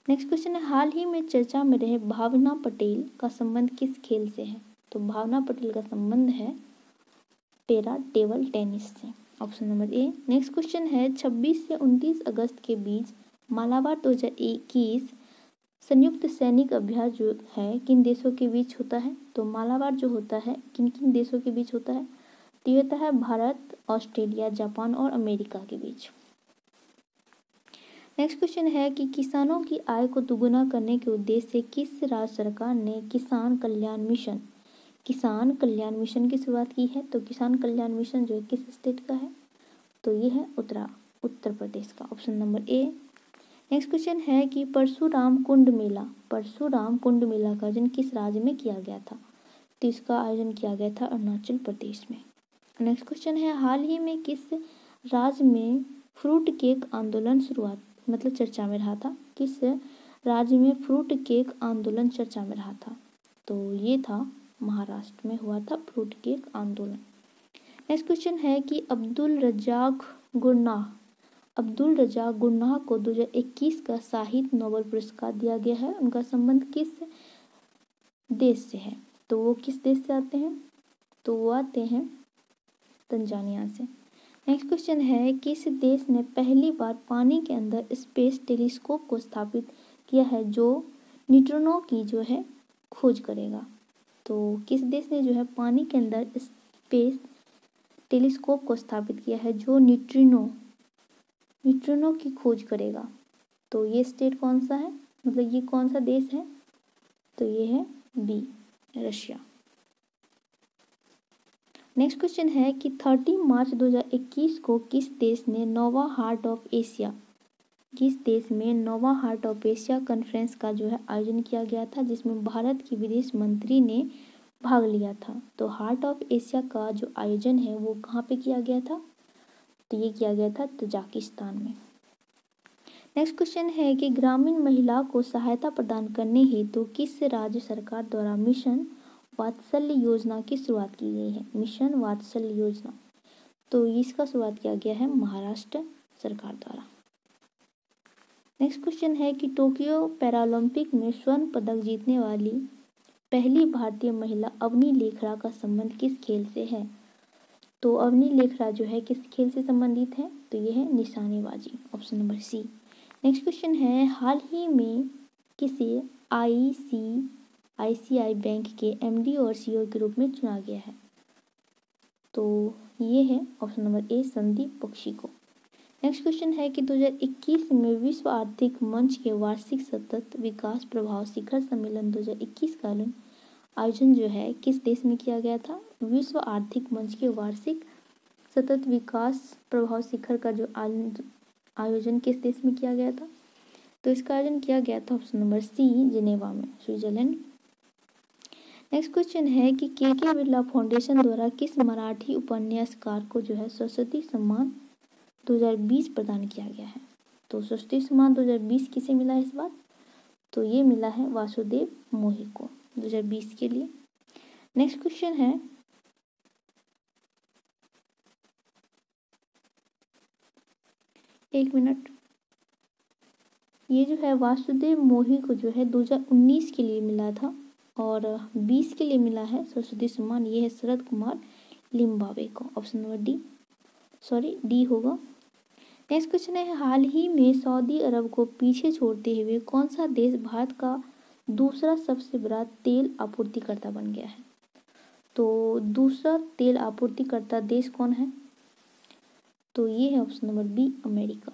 नेक्स्ट क्वेश्चन है हाल ही में चर्चा में रहे भावना पटेल का संबंध किस खेल से है। तो भावना पटेल का संबंध है पैरा टेबल टेनिस से, option number A. Next question है 26 से 29 अगस्त के बीच मालाबार 2021 संयुक्त सैनिक अभ्यास जो है किन देशों के बीच होता है। तो मालाबार जो होता है किन किन देशों के बीच होता है। तो ये होता है भारत, ऑस्ट्रेलिया, जापान और अमेरिका के बीच। नेक्स्ट क्वेश्चन है कि किसानों की आय को दुगुना करने के उद्देश्य से किस राज्य सरकार ने किसान कल्याण मिशन की शुरुआत की है। तो किसान कल्याण मिशन जो है किस स्टेट का है। तो ये है उत्तराखंड। उत्तर प्रदेश का, option number A. Next question है कि परशुराम कुंड मेला का आयोजन किस राज्य में किया गया था? तो इसका आयोजन किया गया था अरुणाचल प्रदेश में। नेक्स्ट क्वेश्चन है हाल ही में किस राज्य में फ्रूट केक आंदोलन चर्चा में रहा था? किस राज्य में फ्रूट केक आंदोलन चर्चा में रहा था? तो ये था महाराष्ट्र में हुआ था फ्रूट केक आंदोलन। नेक्स्ट क्वेश्चन है कि अब्दुल रज़ाक गुरनाह को 2021 का साहित्य नोबेल पुरस्कार दिया गया है। उनका संबंध किस देश से है? तो वो किस देश से आते हैं? तो वो आते हैं तंजानिया से। नेक्स्ट क्वेश्चन है किस देश ने पहली बार पानी के अंदर स्पेस टेलीस्कोप को स्थापित किया है जो न्यूट्रिनो की जो है खोज करेगा? तो किस देश ने जो है पानी के अंदर स्पेस टेलीस्कोप को स्थापित किया है जो न्यूट्रिनो की खोज करेगा? तो ये स्टेट कौन सा है, ये कौन सा देश है? तो ये है बी, रशिया। नेक्स्ट क्वेश्चन है कि 30 मार्च 2021 को किस देश में नोवा हार्ट ऑफ एशिया कॉन्फ्रेंस का जो है आयोजन किया गया था, जिसमें भारत की विदेश मंत्री ने भाग लिया था? तो हार्ट ऑफ एशिया का जो आयोजन है वो कहाँ पे किया गया था? तो ये किया गया था तजाकिस्तान में। नेक्स्ट क्वेश्चन है कि ग्रामीण महिला को सहायता प्रदान करने हेतु किस राज्य सरकार द्वारा मिशन वात्सल्य योजना की शुरुआत की गई है? मिशन वात्सल्य योजना, तो इसका शुरुआत किया गया है महाराष्ट्र सरकार द्वारा। नेक्स्ट क्वेश्चन है कि टोक्यो पैरालंपिक में स्वर्ण पदक जीतने वाली पहली भारतीय महिला अवनी लेखरा का संबंध किस खेल से है? तो अवनी लेखरा जो है किस खेल से संबंधित है? तो ये है निशानेबाजी, option number C. Next question है हाल ही में किसे आईसीआईसीआई बैंक के एमडी और सीईओ के रूप में चुना गया है? तो ये है option number A, Sandeep Bakshi को। नेक्स्ट क्वेश्चन है कि 2021 में विश्व आर्थिक मंच के वार्षिक सतत विकास प्रभाव शिखर सम्मेलन 2021 का आयोजन जो है किस देश में किया गया था? विश्व आर्थिक मंच के वार्षिक सतत विकास प्रभाव शिखर का जो आयोजन किस देश में किया गया था? तो इसका आयोजन किया गया था ऑप्शन नंबर सी, जिनेवा में, स्विट्जरलैंड। नेक्स्ट क्वेश्चन है कि के बिरला फाउंडेशन द्वारा किस मराठी उपन्यासकार को जो है सरस्वती सम्मान 2020 प्रदान किया गया है? तो सरस्वती सम्मान 2020 किसे मिला है इस बार? तो ये मिला है वासुदेव मोही को 2020 के लिए। नेक्स्ट क्वेश्चन है एक मिनट, ये जो है वासुदेव मोही को जो है 2019 के लिए मिला था और 20 के लिए मिला है सरस्वती सम्मान, ये है शरद कुमार लिम्बावे को, ऑप्शन नंबर डी होगा। नेक्स्ट क्वेश्चन है हाल ही में सऊदी अरब को पीछे छोड़ते हुए कौन सा देश भारत का दूसरा सबसे बड़ा तेल आपूर्तिकर्ता बन गया है? तो दूसरा तेल आपूर्तिकर्ता देश कौन है? तो ये है option number B, America.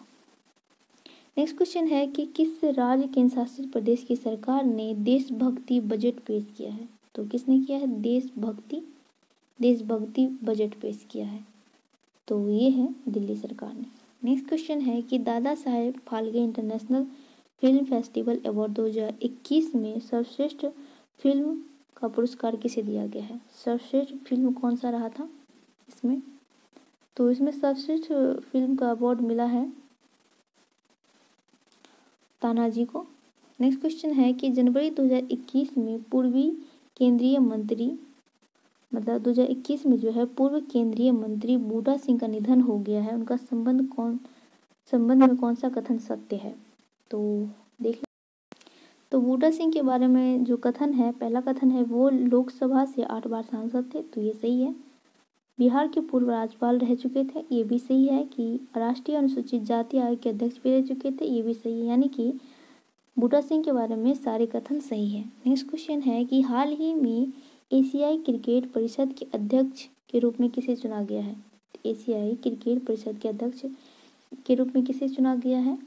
Next question है कि किस राज्य केंद्र शासित प्रदेश की सरकार ने देशभक्ति बजट पेश किया है? तो किसने किया है? देशभक्ति बजट पेश किया है, तो ये है दिल्ली सरकार ने। नेक्स्ट क्वेश्चन है कि Dada Saheb Phalke international film festival award 2021 में सर्वश्रेष्ठ फिल्म का पुरस्कार किसे दिया गया है? सर्वश्रेष्ठ फिल्म कौन सा रहा था इसमें? तो इसमें सर्वश्रेष्ठ फिल्म का अवार्ड मिला है तानाजी को। नेक्स्ट क्वेश्चन है कि जनवरी 2021 में पूर्वी केंद्रीय मंत्री 2021 में जो है पूर्व केंद्रीय मंत्री बूटा सिंह का निधन हो गया है, उनका संबंध में कौन सा कथन सत्य है? तो देख लें। तो बूटा सिंह के बारे में जो कथन है, पहला कथन है वो लोकसभा से 8 बार सांसद थे, तो ये सही है। बिहार के पूर्व राज्यपाल रह चुके थे, ये भी सही है। कि राष्ट्रीय अनुसूचित जाति आयोग के अध्यक्ष भी रह चुके थे, ये भी सही है। यानी कि बूटा सिंह के बारे में सारे कथन सही है। नेक्स्ट क्वेश्चन है कि हाल ही में एशियाई क्रिकेट परिषद के अध्यक्ष के रूप में किसे चुना गया है? एशियाई क्रिकेट परिषद के अध्यक्ष के रूप में किसे चुना गया है?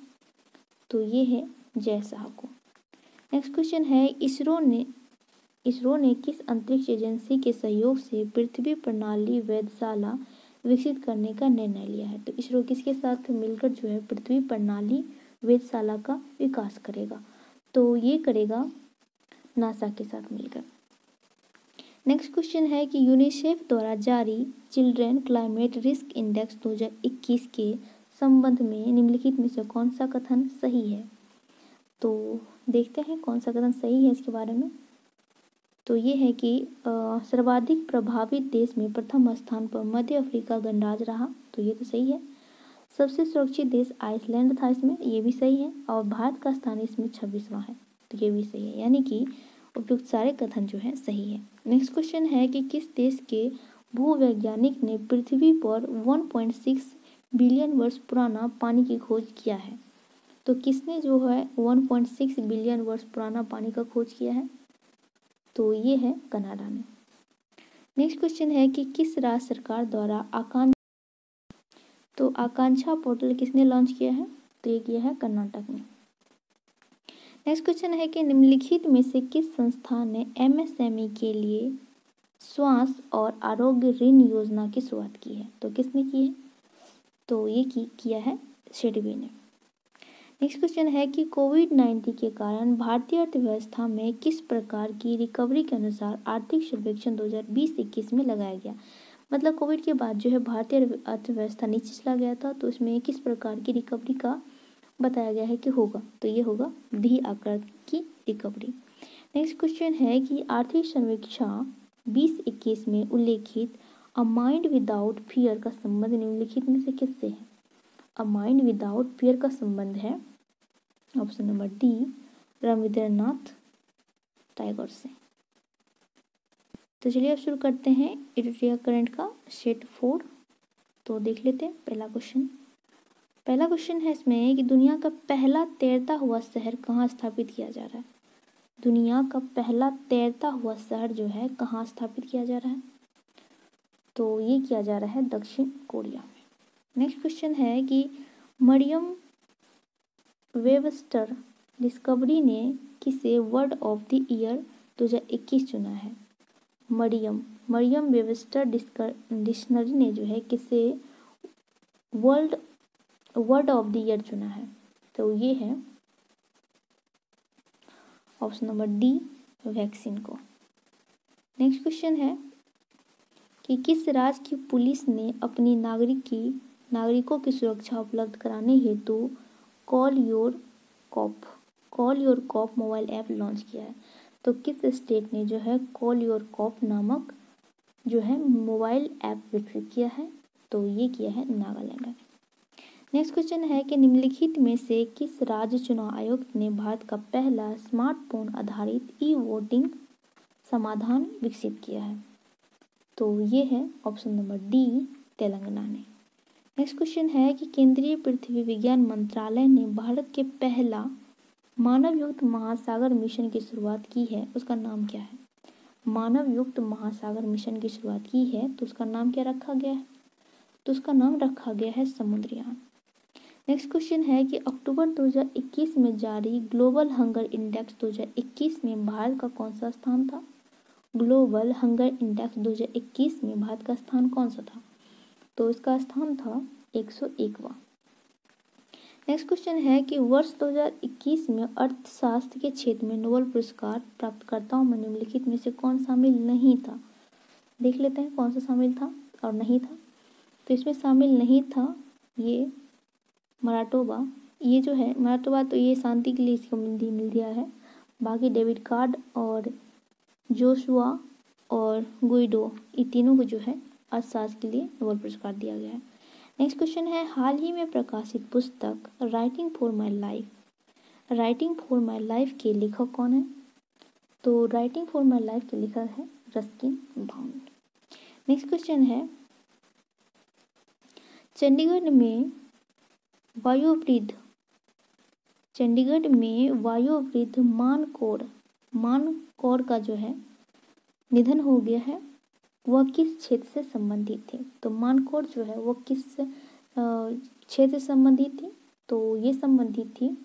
तो ये है जय शाह को। नेक्स्ट क्वेश्चन है इसरो ने किस अंतरिक्ष एजेंसी के सहयोग से पृथ्वी प्रणाली वेधशाला विकसित करने का निर्णय लिया है। तो इसरो किसके साथ मिलकर जो है पृथ्वी प्रणाली वेधशाला का विकास करेगा? तो ये करेगा नासा के साथ मिलकर। नेक्स्ट क्वेश्चन है कि यूनिसेफ द्वारा जारी चिल्ड्रेन क्लाइमेट रिस्क इंडेक्स 2021 के संबंध में निम्नलिखित में से कौन सा कथन सही है? तो देखते हैं कौन सा कथन सही है इसके बारे में। तो ये है कि सर्वाधिक प्रभावित देश में प्रथम स्थान पर मध्य अफ्रीका गणराज्य रहा, तो ये तो सही है। सबसे सुरक्षित देश आइसलैंड था इसमें, ये भी सही है। और भारत का स्थान इसमें 26वां है, तो ये भी सही है। यानी कि उपयुक्त सारे कथन जो है सही है। नेक्स्ट क्वेश्चन है कि किस देश के भूवैज्ञानिक ने पृथ्वी पर 1.6 बिलियन वर्ष पुराना पानी की खोज किया है? तो किसने जो है 1.6 बिलियन वर्ष पुराना पानी का खोज किया है? तो ये है कनाडा ने। नेक्स्ट क्वेश्चन है कि किस राज्य सरकार द्वारा आकांक्षा पोर्टल किसने लॉन्च किया है? तो ये किया है कर्नाटक ने। नेक्स्ट क्वेश्चन है कि निम्नलिखित में से किस संस्थान ने एमएसएमई के लिए स्वास्थ्य और आरोग्य ऋण योजना की शुरुआत की है? तो किसने की है? तो ये किया है सिडबी ने। नेक्स्ट क्वेश्चन है कि कोविड-19 के कारण भारतीय अर्थव्यवस्था में किस प्रकार की रिकवरी के अनुसार आर्थिक सर्वेक्षण 2020-21 में लगाया गया? मतलब कोविड के बाद जो है भारतीय अर्थव्यवस्था नीचे चला गया था, तो इसमें किस प्रकार की रिकवरी का बताया गया है कि होगा? तो ये होगा वी आकार की रिकवरी। नेक्स्ट क्वेश्चन है कि आर्थिक सर्वेक्षण 2021 में उल्लेखित अ माइंड विदाउट फियर का संबंध निम्नलिखित में से किससे है? अ माइंड विदाउट फियर का संबंध है option number D Rabindranath Tagore से। तो चलिए अब शुरू करते हैं एडिटोरियल करंट का सेट 4। तो देख लेते हैं पहला क्वेश्चन है इसमें कि दुनिया का पहला तैरता हुआ शहर कहाँ स्थापित किया जा रहा है? दुनिया का पहला तैरता हुआ शहर जो है कहाँ स्थापित किया जा रहा है? तो ये किया जा रहा है दक्षिण कोरिया में। नेक्स्ट क्वेश्चन है कि मरियम वेबस्टर डिस्कवरी ने किसे वर्ड ऑफ द ईयर 2021 चुना है? मरियम वेबस्टर डिक्शनरी ने जो है किसे वर्ड ऑफ द ईयर चुना है? तो ये है ऑप्शन नंबर डी वैक्सीन को। नेक्स्ट क्वेश्चन है कि किस राज्य की पुलिस ने अपनी नागरिकों की सुरक्षा उपलब्ध कराने हेतु call your cop mobile app launch किया है? तो किस स्टेट ने जो है कॉल योर कॉप नामक जो है मोबाइल ऐप विकसित किया है? तो ये किया है नागालैंड ने। नेक्स्ट क्वेश्चन है कि निम्नलिखित में से किस राज्य चुनाव आयुक्त ने भारत का पहला स्मार्टफोन आधारित ई वोटिंग समाधान विकसित किया है? तो ये है ऑप्शन नंबर डी तेलंगाना ने। नेक्स्ट क्वेश्चन है कि केंद्रीय पृथ्वी विज्ञान मंत्रालय ने भारत के पहला मानव युक्त महासागर मिशन की शुरुआत की है, उसका नाम क्या है? मानव युक्त महासागर मिशन की शुरुआत की है, तो उसका नाम क्या रखा गया है? तो उसका नाम रखा गया है समुद्रयान। नेक्स्ट क्वेश्चन है कि अक्टूबर 2021 में जारी ग्लोबल हंगर इंडेक्स 2021 में भारत का कौन सा स्थान था? ग्लोबल हंगर इंडेक्स 2021 में भारत का स्थान कौन सा था? तो इसका स्थान था 101वां। नेक्स्ट क्वेश्चन है कि वर्ष 2021 में अर्थशास्त्र के क्षेत्र में नोबेल पुरस्कार प्राप्तकर्ताओं में निम्नलिखित में से कौन शामिल नहीं था? देख लेते हैं कौन सा शामिल था और नहीं था। तो इसमें शामिल नहीं था ये मराठोबा, ये जो है मराठोबा, तो ये शांति के लिए इसको मिल दिया है। बाकी डेविड कार्ड और जोशुआ और गुइडो, ये तीनों को जो है अर्थशास्त्र के लिए नोबेल पुरस्कार दिया गया है। नेक्स्ट क्वेश्चन है हाल ही में प्रकाशित पुस्तक राइटिंग फॉर माई लाइफ के लेखक कौन है? तो राइटिंग फॉर माई लाइफ के लेखक है रस्किन बाउंड। नेक्स्ट क्वेश्चन है चंडीगढ़ में वायुवृद्ध मानकोर का जो है निधन हो गया है, वह किस क्षेत्र से संबंधित थे? तो मानकोर जो है वो किस क्षेत्र से संबंधित थी? तो ये संबंधित थी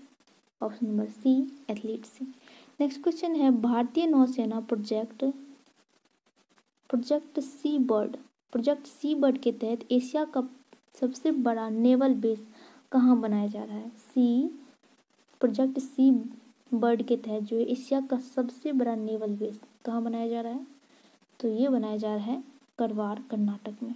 ऑप्शन नंबर सी एथलीट से। नेक्स्ट क्वेश्चन है भारतीय नौसेना प्रोजेक्ट सी बर्ड प्रोजेक्ट सी बर्ड के तहत एशिया का सबसे बड़ा नेवल बेस कहाँ बनाया जा रहा है? प्रोजेक्ट सी बर्ड के तहत जो है एशिया का सबसे बड़ा नेवल बेस कहाँ बनाया जा रहा है? तो ये बनाया जा रहा है करवार, कर्नाटक में।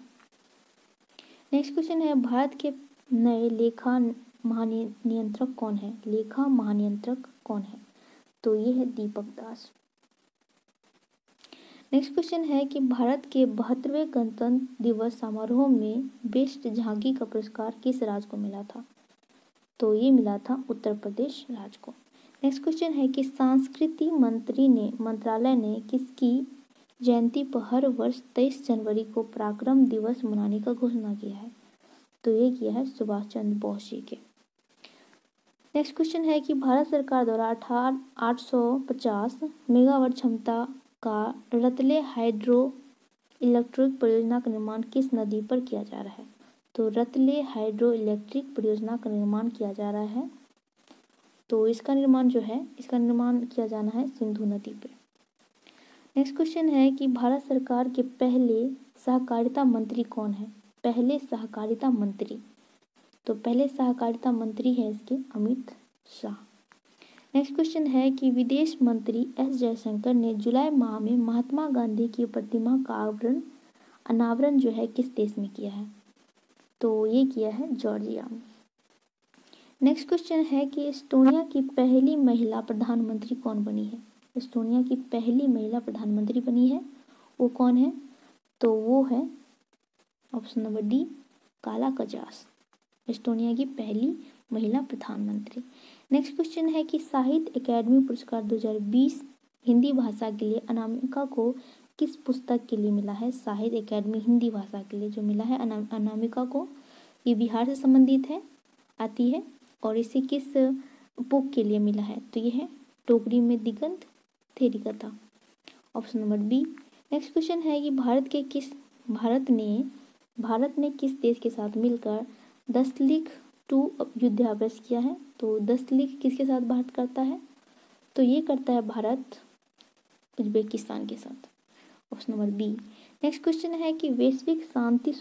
नेक्स्ट क्वेश्चन है, भारत के नए लेखा महानियंत्रक कौन है? लेखा महानियंत्रक कौन है? तो ये है दीपक दास। नेक्स्ट क्वेश्चन है कि भारत के 72वें गणतंत्र दिवस समारोह में बेस्ट झांकी का पुरस्कार किस राज्य को मिला था? तो ये मिला था उत्तर प्रदेश राज्य को। नेक्स्ट क्वेश्चन है कि संस्कृति मंत्रालय ने किसकी जयंती पर हर वर्ष 23 जनवरी को पराक्रम दिवस मनाने का घोषणा किया है? तो ये किया है सुभाष चंद्र बोस जी के। नेक्स्ट क्वेश्चन है कि भारत सरकार द्वारा 850 मेगावाट क्षमता का रतले हाइड्रो इलेक्ट्रिक परियोजना का निर्माण किस नदी पर किया जा रहा है? तो रतले हाइड्रो इलेक्ट्रिक परियोजना का निर्माण किया जा रहा है, तो इसका निर्माण किया जाना है सिंधु नदी पे। नेक्स्ट क्वेश्चन है कि भारत सरकार के पहले सहकारिता मंत्री कौन है? पहले सहकारिता मंत्री, तो पहले सहकारिता मंत्री है इसके अमित शाह। नेक्स्ट क्वेश्चन है कि विदेश मंत्री एस जयशंकर ने जुलाई माह में महात्मा गांधी की प्रतिमा का अनावरण जो है किस देश में किया है? तो ये किया है जॉर्जिया में। नेक्स्ट क्वेश्चन है कि एस्टोनिया की पहली महिला प्रधानमंत्री कौन बनी है? एस्टोनिया की पहली महिला प्रधानमंत्री बनी है, वो कौन है? तो वो है ऑप्शन नंबर डी, काला कजास, एस्टोनिया की पहली महिला प्रधानमंत्री। नेक्स्ट क्वेश्चन है कि साहित्य अकादमी पुरस्कार 2020 हिंदी भाषा के लिए अनामिका को किस पुस्तक के लिए मिला है? साहित्य अकादमी हिंदी भाषा के लिए जो मिला है अनामिका को, ये बिहार से संबंधित आती है और इसे किस बुक के लिए मिला है? तो ये है Tokri Mein Digant Theri Katha, option number B. Next question है कि भारत ने किस देश के साथ मिलकर 10 युद्धाभ्यास किया है? तो 10 किसके साथ भारत करता है? तो ये करता है भारत उज्बेकिस्तान के साथ, option number B. Next question है कि वैश्विक शांति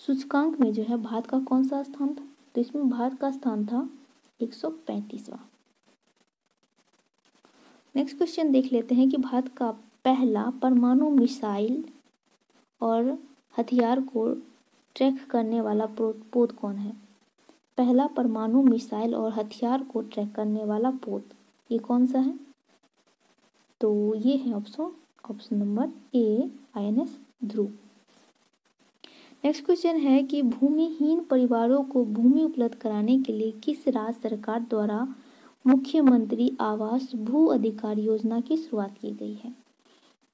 सूचकांक में जो है भारत का कौन सा स्थान था? तो इसमें भारत का स्थान था 135वां। नेक्स्ट क्वेश्चन देख लेते हैं कि भारत का पहला परमाणु मिसाइल और हथियार को ट्रैक करने वाला पोत कौन है? पहला परमाणु मिसाइल और हथियार को ट्रैक करने वाला पोत ये कौन सा है? तो ये है ऑप्शन नंबर ए, INS ध्रुव। नेक्स्ट क्वेश्चन है कि भूमिहीन परिवारों को भूमि उपलब्ध कराने के लिए किस राज्य सरकार द्वारा मुख्यमंत्री आवास भू अधिकार योजना की शुरुआत की गई है?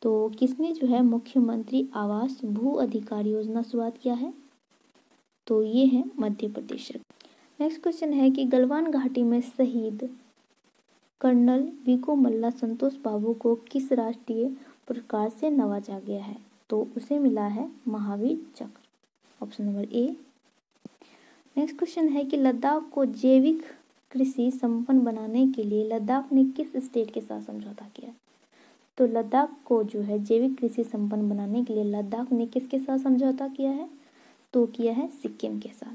तो किसने जो है मुख्यमंत्री आवास भू अधिकार योजना शुरुआत किया है? तो ये है मध्य प्रदेश। नेक्स्ट क्वेश्चन है कि गलवान घाटी में शहीद कर्नल वीको मल्ला संतोष बाबू को किस राष्ट्रीय पुरस्कार से नवाजा गया है? तो उसे मिला है महावीर चक्र, option number A. Next question है कि लद्दाख को जैविक कृषि संपन्न बनाने के लिए लद्दाख ने किस स्टेट के साथ समझौता किया? तो लद्दाख को जो है जैविक कृषि संपन्न बनाने के लिए लद्दाख ने किसके साथ समझौता किया है? तो किया है सिक्किम के साथ।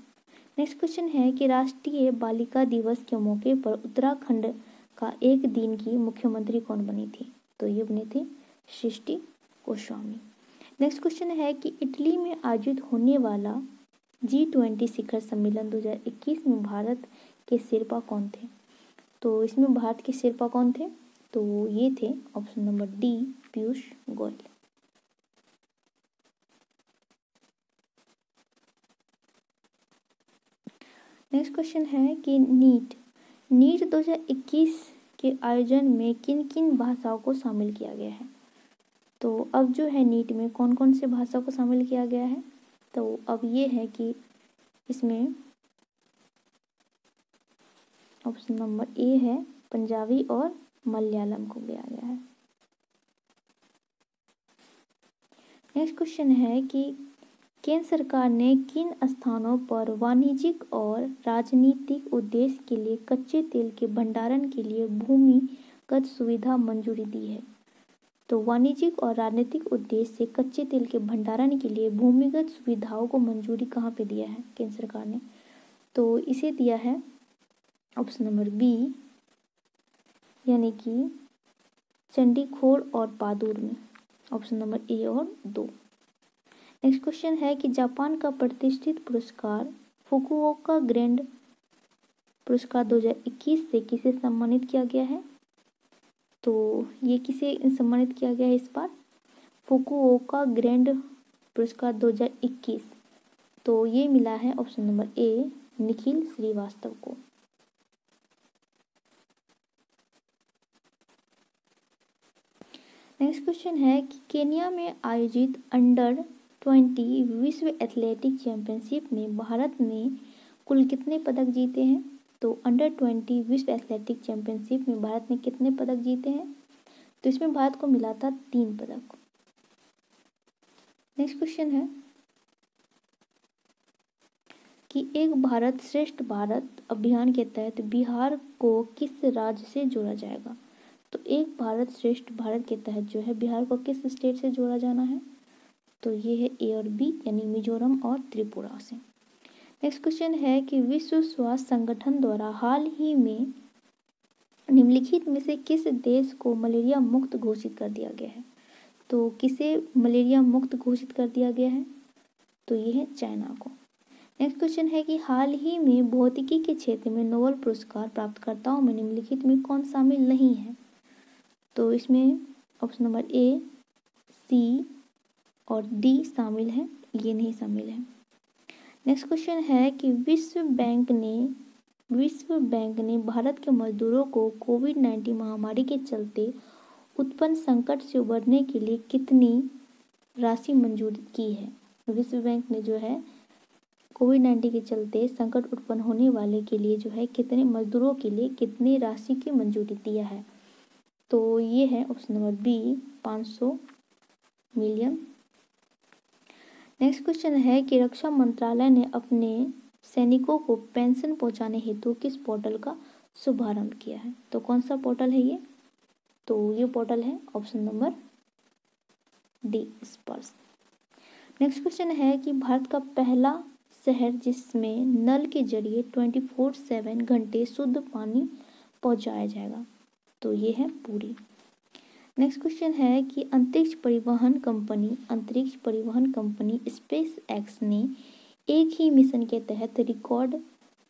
नेक्स्ट क्वेश्चन है कि राष्ट्रीय बालिका दिवस के मौके पर उत्तराखंड का एक दिन की मुख्यमंत्री कौन बनी थी? तो ये बनी थी सृष्टि गोस्वामी। नेक्स्ट क्वेश्चन है कि इटली में आयोजित होने वाला G20 शिखर सम्मेलन 2021 में भारत के शेर्पा कौन थे? तो इसमें भारत के शेर्पा कौन थे? तो ये थे option number D, Piyush Goyal. Next question है कि नीट 2021 के आयोजन में किन किन भाषाओं को शामिल किया गया है? तो अब जो है नीट में कौन कौन से भाषा को शामिल किया गया है? तो अब ये है कि इसमें ऑप्शन नंबर ए है पंजाबी और मलयालम को लिया गया है। नेक्स्ट क्वेश्चन है कि केंद्र सरकार ने किन स्थानों पर वाणिज्यिक और राजनीतिक उद्देश्य के लिए कच्चे तेल के भंडारण के लिए भूमिगत सुविधा मंजूरी दी है? तो वाणिज्यिक और राजनीतिक उद्देश्य से कच्चे तेल के भंडारण के लिए भूमिगत सुविधाओं को मंजूरी कहाँ पे दिया है केंद्र सरकार ने? तो इसे दिया है ऑप्शन नंबर बी, यानी कि चंडीखोर और पादुर में, ऑप्शन नंबर ए और 2। नेक्स्ट क्वेश्चन है कि जापान का प्रतिष्ठित पुरस्कार फुकुओका ग्रैंड पुरस्कार 2021 से किसे सम्मानित किया गया है? तो ये किसे सम्मानित किया गया है इस बार? फुकुओका ग्रैंड पुरस्कार 2021, तो ये मिला है option number A, Nikhil Srivastava को। नेक्स्ट क्वेश्चन है कि केन्या में आयोजित अंडर 20 विश्व एथलेटिक चैंपियनशिप में भारत ने कुल कितने पदक जीते हैं? तो अंडर 20 विश्व एथलेटिक चैंपियनशिप में भारत ने कितने पदक जीते हैं? तो इसमें भारत को मिला था 3 पदक। नेक्स्ट क्वेश्चन है कि एक भारत श्रेष्ठ भारत अभियान के तहत बिहार को किस राज्य से जोड़ा जाएगा? तो एक भारत श्रेष्ठ भारत के तहत जो है बिहार को किस स्टेट से जोड़ा जाना है? तो ये है ए और बी, यानी मिजोरम और त्रिपुरा से। नेक्स्ट क्वेश्चन है कि विश्व स्वास्थ्य संगठन द्वारा हाल ही में निम्नलिखित में से किस देश को मलेरिया मुक्त घोषित कर दिया गया है? तो किसे मलेरिया मुक्त घोषित कर दिया गया है? तो ये है चाइना को। नेक्स्ट क्वेश्चन है कि हाल ही में भौतिकी के क्षेत्र में नोबेल पुरस्कार प्राप्तकर्ताओं में निम्नलिखित में कौन शामिल नहीं है? तो इसमें ऑप्शन नंबर ए, सी और डी शामिल है, ये नहीं शामिल है। नेक्स्ट क्वेश्चन है कि विश्व बैंक ने भारत के मजदूरों को कोविड-19 महामारी के चलते उत्पन्न संकट से उबरने के लिए कितनी राशि मंजूर की है? विश्व बैंक ने जो है कोविड-19 के चलते संकट उत्पन्न होने वाले के लिए जो है कितने मजदूरों के लिए कितनी राशि की मंजूरी दिया है? तो ये है option number B, 500 million. Next question है कि रक्षा मंत्रालय ने अपने सैनिकों को पेंशन पहुंचाने हेतु किस पोर्टल का शुभारंभ किया है? तो कौन सा पोर्टल है ये? तो ये पोर्टल है ऑप्शन नंबर डी, स्पर्श। नेक्स्ट क्वेश्चन है कि भारत का पहला शहर जिसमें नल के जरिए 24/7 घंटे शुद्ध पानी पहुंचाया जाएगा, तो ये है पुरी। नेक्स्ट क्वेश्चन है कि अंतरिक्ष परिवहन कंपनी स्पेस एक्स ने एक ही मिशन के तहत रिकॉर्ड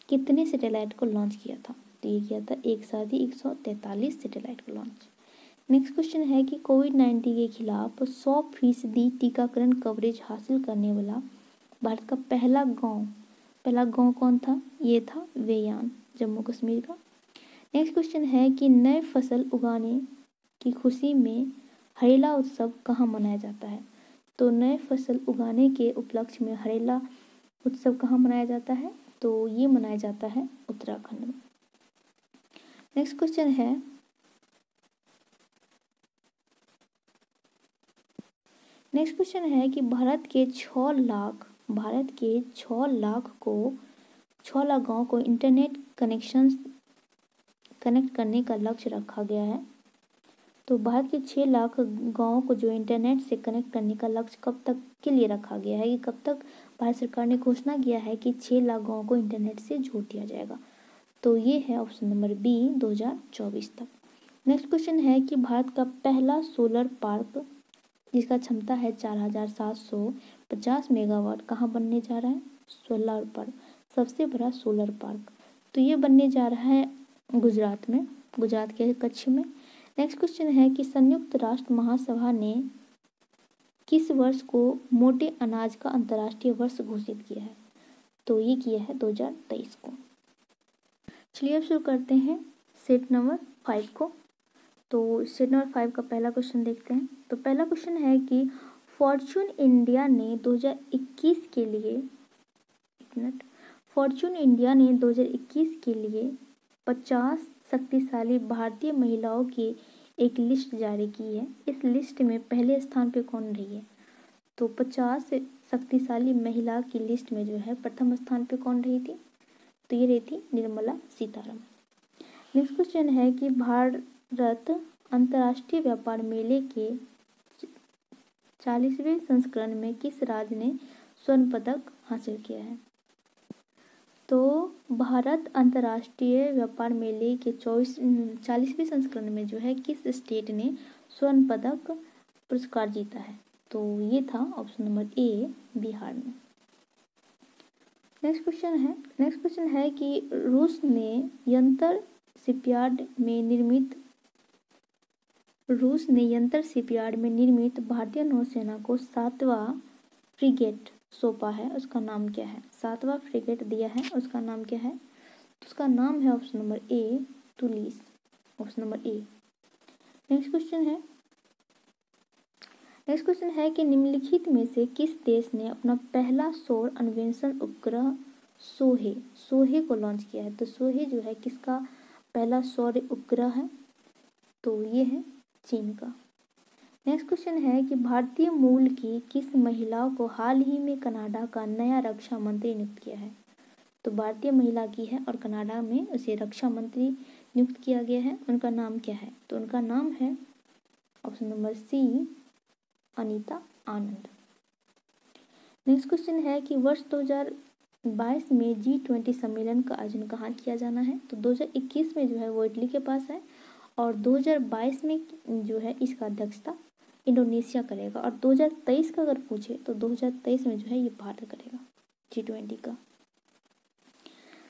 कितने सैटेलाइट को लॉन्च किया था? तो ये किया था एक साथ ही 143 सैटेलाइट को लॉन्च। नेक्स्ट क्वेश्चन है कि कोविड-19 के खिलाफ 100% टीकाकरण कवरेज हासिल करने वाला भारत का पहला गांव कौन था? ये था वेयान, जम्मू कश्मीर का। नेक्स्ट क्वेश्चन है कि नए फसल उगाने की खुशी में हरेला उत्सव कहाँ मनाया जाता है? तो नए फसल उगाने के उपलक्ष्य में हरेला उत्सव कहाँ मनाया जाता है? तो ये मनाया जाता है उत्तराखंड में। नेक्स्ट क्वेश्चन है कि भारत के 6 लाख गाँव को इंटरनेट कनेक्ट करने का लक्ष्य रखा गया है। तो भारत के 6 लाख गाँवों को जो इंटरनेट से कनेक्ट करने का लक्ष्य कब तक के लिए रखा गया है? ये कब तक भारत सरकार ने घोषणा किया है कि 6 लाख गाँवों को इंटरनेट से जोड़ दिया जाएगा? तो ये है ऑप्शन नंबर बी, 2024 तक। नेक्स्ट क्वेश्चन है कि भारत का पहला सोलर पार्क जिसका क्षमता है 4750 मेगावाट कहाँ बनने जा रहा है? सोलर पार्क, सबसे बड़ा सोलर पार्क, तो ये बनने जा रहा है गुजरात में, गुजरात के कच्छ में। नेक्स्ट क्वेश्चन है कि संयुक्त राष्ट्र महासभा ने किस वर्ष को मोटे अनाज का अंतर्राष्ट्रीय वर्ष घोषित किया है? तो ये किया है 2023 को। चलिए अब शुरू करते हैं सेट नंबर 5 को। तो सेट नंबर 5 का पहला क्वेश्चन देखते हैं। तो पहला क्वेश्चन है कि फॉर्च्यून इंडिया ने 2021 के लिए 50 शक्तिशाली भारतीय महिलाओं की एक लिस्ट जारी की है। इस लिस्ट में पहले स्थान पे कौन रही है? तो 50 शक्तिशाली महिला की लिस्ट में जो है प्रथम स्थान पे कौन रही थी? तो ये रही थी निर्मला सीतारमण। नेक्स्ट क्वेश्चन है कि भारत अंतर्राष्ट्रीय व्यापार मेले के 40वें संस्करण में किस राज्य ने स्वर्ण पदक हासिल किया है? तो भारत अंतर्राष्ट्रीय व्यापार मेले के 40वें संस्करण में जो है किस स्टेट ने स्वर्ण पदक पुरस्कार जीता है? तो ये था ऑप्शन नंबर ए, बिहार में। नेक्स्ट क्वेश्चन है कि रूस ने यंत्र शिपयार्ड में निर्मित भारतीय नौसेना को 7वां फ्रिगेट सौंपा है, उसका नाम क्या है? 7वां फ्रिगेट दिया है, उसका नाम क्या है? तो उसका नाम है ऑप्शन नंबर ए, तुलिस, option number A. Next question है कि निम्नलिखित में से किस देश ने अपना पहला सौर अन्वेषण उपग्रह सोहे को लॉन्च किया है? तो सोहे जो है किसका पहला सौर उपग्रह है? तो ये है चीन का। नेक्स्ट क्वेश्चन है कि भारतीय मूल की किस महिला को हाल ही में कनाडा का नया रक्षा मंत्री नियुक्त किया है? तो भारतीय महिला की है और कनाडा में उसे रक्षा मंत्री नियुक्त किया गया है। उनका नाम क्या है? तो उनका नाम है ऑप्शन नंबर सी, अनीता आनंद। नेक्स्ट क्वेश्चन है कि वर्ष 2022 में G20 सम्मेलन का आयोजन कहाँ किया जाना है? तो 2021 में जो है वो इटली के पास है और 2022 में जो है इसका अध्यक्षता इंडोनेशिया करेगा और 2023 का अगर पूछे तो 2023 में जो है ये भारत करेगा G20 का।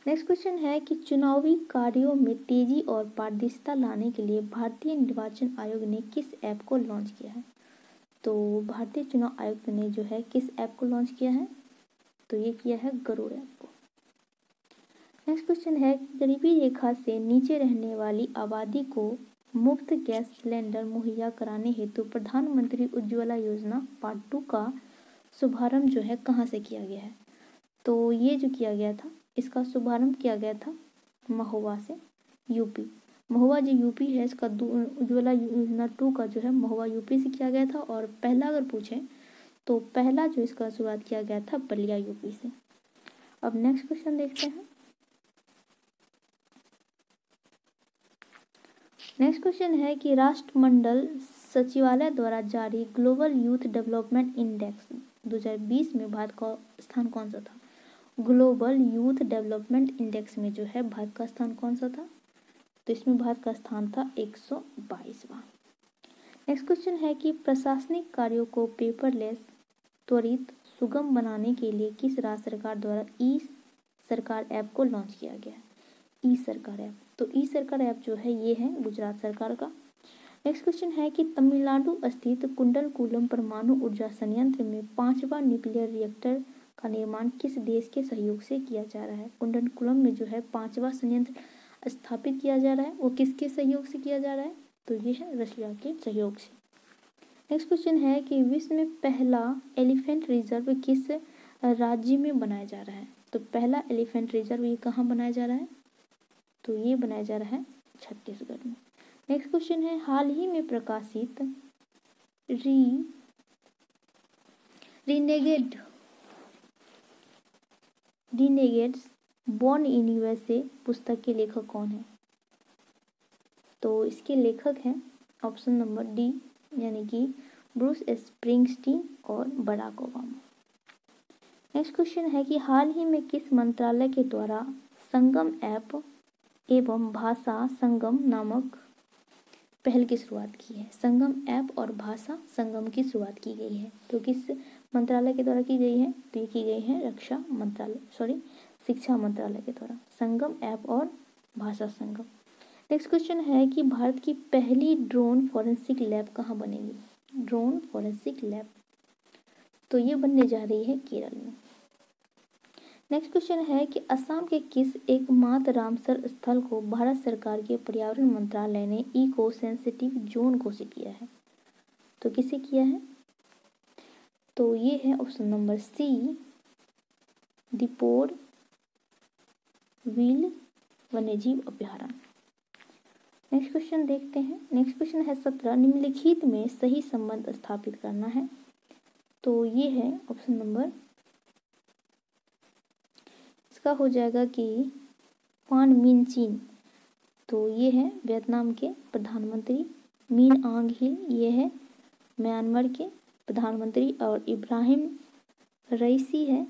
नेक्स्ट क्वेश्चन है कि चुनावी कार्यों में तेजी और पारदर्शिता लाने के लिए भारतीय निर्वाचन आयोग ने किस ऐप को लॉन्च किया है? तो भारतीय चुनाव आयुक्त ने जो है किस ऐप को लॉन्च किया है? तो ये किया है गरुड़ ऐप को। नेक्स्ट क्वेश्चन है गरीबी रेखा से नीचे रहने वाली आबादी को मुफ्त गैस सिलेंडर मुहैया कराने हेतु प्रधानमंत्री उज्ज्वला योजना पार्ट 2 का शुभारंभ जो है कहाँ से किया गया है? तो ये जो किया गया था, इसका शुभारंभ किया गया था महोबा से, यूपी। महोबा जो यूपी है, इसका उज्ज्वला योजना 2 का जो है महोबा यूपी से किया गया था और पहला अगर पूछें तो पहला जो इसका शुरुआत किया गया था बलिया यूपी से। अब नेक्स्ट क्वेश्चन देखते हैं। नेक्स्ट क्वेश्चन है कि राष्ट्रमंडल सचिवालय द्वारा जारी ग्लोबल यूथ डेवलपमेंट इंडेक्स 2020 में भारत का स्थान कौन सा था? ग्लोबल यूथ डेवलपमेंट इंडेक्स में जो है भारत का स्थान कौन सा था? तो इसमें भारत का स्थान था 122वां। नेक्स्ट क्वेश्चन है कि प्रशासनिक कार्यों को पेपरलेस, त्वरित, सुगम बनाने के लिए किस राज्य सरकार द्वारा ई सरकार ऐप को लॉन्च किया गया है? ई सरकार ऐप। तो ई सरकार ऐप जो है ये है गुजरात सरकार का। नेक्स्ट क्वेश्चन है कि तमिलनाडु स्थित कुंडलकुलम परमाणु ऊर्जा संयंत्र में 5वां न्यूक्लियर रिएक्टर का निर्माण किस देश के सहयोग से किया जा रहा है? कुंडलकुलम में जो है 5वां संयंत्र स्थापित किया जा रहा है, वो किसके सहयोग से किया जा रहा है? तो ये है रशिया के सहयोग से। नेक्स्ट क्वेश्चन है कि विश्व में पहला एलिफेंट रिजर्व किस राज्य में बनाया जा रहा है? तो पहला एलिफेंट रिजर्व ये कहाँ बनाया जा रहा है? तो ये बनाया जा रहा है छत्तीसगढ़ में। नेक्स्ट क्वेश्चन है हाल ही में प्रकाशित रिनेगेड्स बॉर्न इन यूएसए पुस्तक के लेखक कौन है? तो इसके लेखक हैं ऑप्शन नंबर डी, यानी कि ब्रूस स्प्रिंगस्टीन और बराक ओबामा। नेक्स्ट क्वेश्चन है कि हाल ही में किस मंत्रालय के द्वारा संगम ऐप एवं भाषा संगम नामक पहल की शुरुआत की है? संगम ऐप और भाषा संगम की शुरुआत की गई है, तो किस मंत्रालय के द्वारा की गई है? तो ये की गई है शिक्षा मंत्रालय के द्वारा, संगम ऐप और भाषा संगम। नेक्स्ट क्वेश्चन है कि भारत की पहली ड्रोन फॉरेंसिक लैब कहाँ बनेगी? ड्रोन फॉरेंसिक लैब, तो ये बनने जा रही है केरल में। नेक्स्ट क्वेश्चन है कि असम के किस एकमात्र रामसर स्थल को भारत सरकार के पर्यावरण मंत्रालय ने इको सेंसिटिव जोन घोषित किया है? तो किसे किया है? तो ये है option number C, Deepor Beel वन्यजीव अभ्यारण्य। नेक्स्ट क्वेश्चन देखते हैं। नेक्स्ट क्वेश्चन है 17, निम्नलिखित में सही संबंध स्थापित करना है। तो ये है ऑप्शन नंबर, इसका हो जाएगा कि फान मिन चीन, तो ये है वियतनाम के प्रधानमंत्री मीन आंग हिल ये है म्यांमार के प्रधानमंत्री, और इब्राहिम रईसी है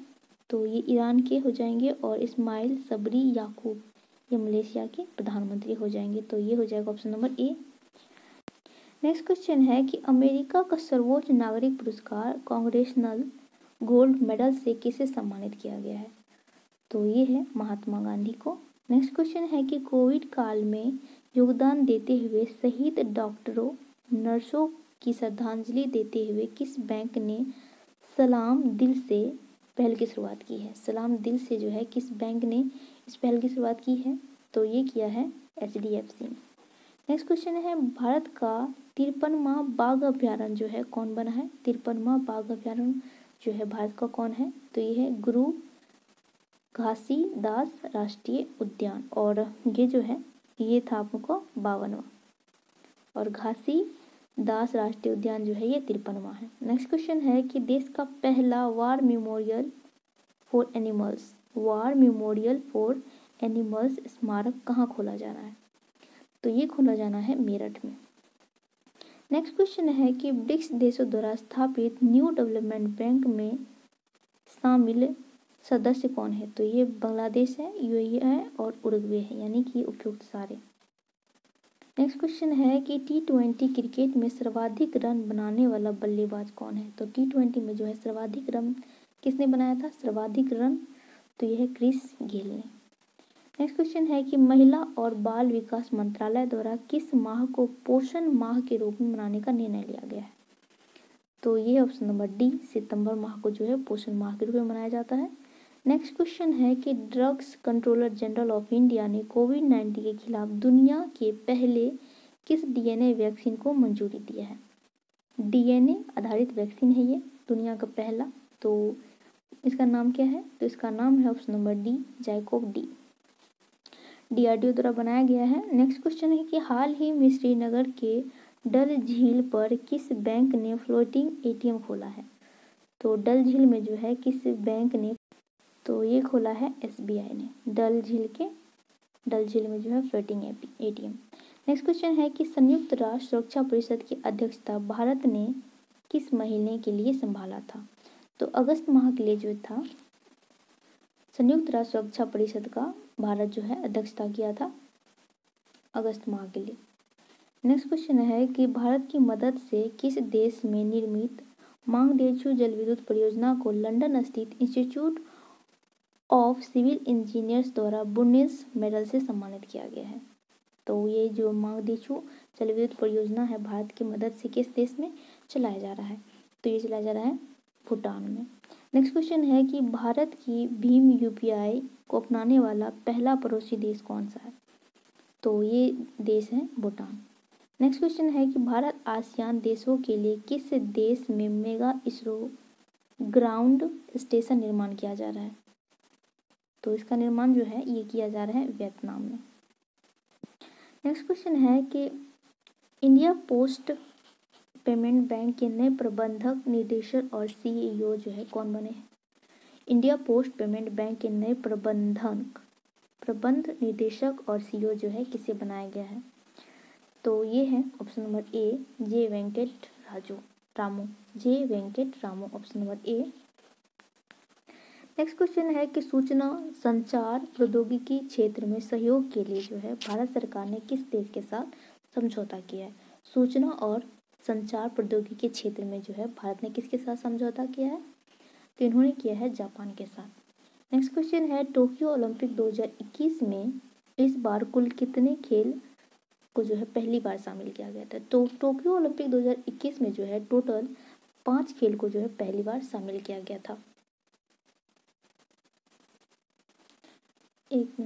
तो ये ईरान के हो जाएंगे, और इस्माइल सबरी याकूब ये मलेशिया के प्रधानमंत्री हो जाएंगे। तो ये हो जाएगा option number A. Next question है कि अमेरिका का सर्वोच्च नागरिक पुरस्कार कांग्रेसनल गोल्ड मेडल से किसे सम्मानित किया गया है? तो ये है महात्मा गांधी को। नेक्स्ट क्वेश्चन है कि कोविड काल में योगदान देते हुए शहीद डॉक्टरों नर्सों की श्रद्धांजलि देते हुए किस बैंक ने सलाम दिल से पहल की शुरुआत की है? सलाम दिल से जो है किस बैंक ने इस पहल की शुरुआत की है? तो ये किया है HDFC। नेक्स्ट क्वेश्चन है भारत का 53वां बाघ अभ्यारण्य जो है कौन बना है? 53वां बाघ अभ्यारण्य जो है भारत का कौन है? तो ये है गुरु घासीदास राष्ट्रीय उद्यान, और ये जो है ये था आपको 52वां, और घासीदास राष्ट्रीय उद्यान जो है ये 53वां है। नेक्स्ट क्वेश्चन है कि देश का पहला वार मेमोरियल फॉर एनिमल्स स्मारक कहाँ खोला जाना है? तो ये खोला जाना है मेरठ में। नेक्स्ट क्वेश्चन है कि ब्रिक्स देशों द्वारा स्थापित न्यू डेवलपमेंट बैंक में शामिल सदस्य कौन है? तो ये बांग्लादेश है, UAE है और उरुग्वे है, यानी कि उपयुक्त सारे। नेक्स्ट क्वेश्चन है कि T20 क्रिकेट में सर्वाधिक रन बनाने वाला बल्लेबाज कौन है? तो T20 में जो है सर्वाधिक रन किसने बनाया था? सर्वाधिक रन तो यह है क्रिस गेल ने। नेक्स्ट क्वेश्चन है कि महिला और बाल विकास मंत्रालय द्वारा किस माह को पोषण माह के रूप में मनाने का निर्णय लिया गया है? तो ये ऑप्शन नंबर डी, सितंबर माह को जो है पोषण माह के रूप में मनाया जाता है। नेक्स्ट क्वेश्चन है कि drugs controller general of India ने कोविड-19 के खिलाफ दुनिया के पहले किस DNA वैक्सीन को मंजूरी दिया है? DNA आधारित वैक्सीन है ये दुनिया का पहला, तो इसका नाम क्या है? तो इसका नाम है option number D, Jacob D. DRDO द्वारा बनाया गया है। नेक्स्ट क्वेश्चन है कि हाल ही में श्रीनगर के डल झील पर किस बैंक ने फ्लोटिंग ATM खोला है? तो डल झील में जो है किस बैंक ने, तो ये खोला है SBI ने डल झील में जो है फ्लोटिंग ATM। नेक्स्ट क्वेश्चन है कि संयुक्त राष्ट्र सुरक्षा परिषद की अध्यक्षता भारत ने किस महीने के लिए संभाला था? तो अगस्त माह के लिए जो था संयुक्त राष्ट्र सुरक्षा परिषद का भारत जो है अध्यक्षता किया था अगस्त माह के लिए। नेक्स्ट क्वेश्चन है कि भारत की मदद से किस देश में निर्मित मांगदेछू जल विद्युत परियोजना को लंदन स्थित इंस्टीट्यूट ऑफ सिविल इंजीनियर्स द्वारा बुर्नेस मेडल से सम्मानित किया गया है? तो ये जो मांगदेछू जल विद्युत परियोजना है भारत की मदद से किस देश में चलाया जा रहा है? तो ये चलाया जा रहा है भूटान में। नेक्स्ट क्वेश्चन है कि भारत की भीम UPI को अपनाने वाला पहला पड़ोसी देश कौन सा है? तो ये देश है भूटान। नेक्स्ट क्वेश्चन है कि भारत आसियान देशों के लिए किस देश में मेगा इसरो ग्राउंड स्टेशन निर्माण किया जा रहा है? तो इसका निर्माण जो है ये किया जा रहा है वियतनाम में। नेक्स्ट क्वेश्चन है कि इंडिया पोस्ट पेमेंट बैंक के नए प्रबंधक निदेशक और CEO जो है कौन बने हैं? इंडिया पोस्ट पेमेंट बैंक के नए प्रबंध निदेशक और CEO जो है किसे बनाया गया है? तो ये है option number A, J Venkat Ramu option number A. Next question है कि सूचना संचार प्रौद्योगिकी क्षेत्र में सहयोग के लिए जो है भारत सरकार ने किस देश के साथ समझौता किया है? सूचना और संचार प्रौद्योगिकी के क्षेत्र में जो है भारत ने किसके साथ समझौता किया है? तो इन्होंने किया है जापान के साथ। नेक्स्ट क्वेश्चन है टोक्यो ओलंपिक 2021 में इस बार कुल कितने खेल को जो है पहली बार शामिल किया गया था? तो टोक्यो ओलंपिक 2021 में जो है टोटल 5 खेल को जो है पहली बार शामिल किया गया था। एक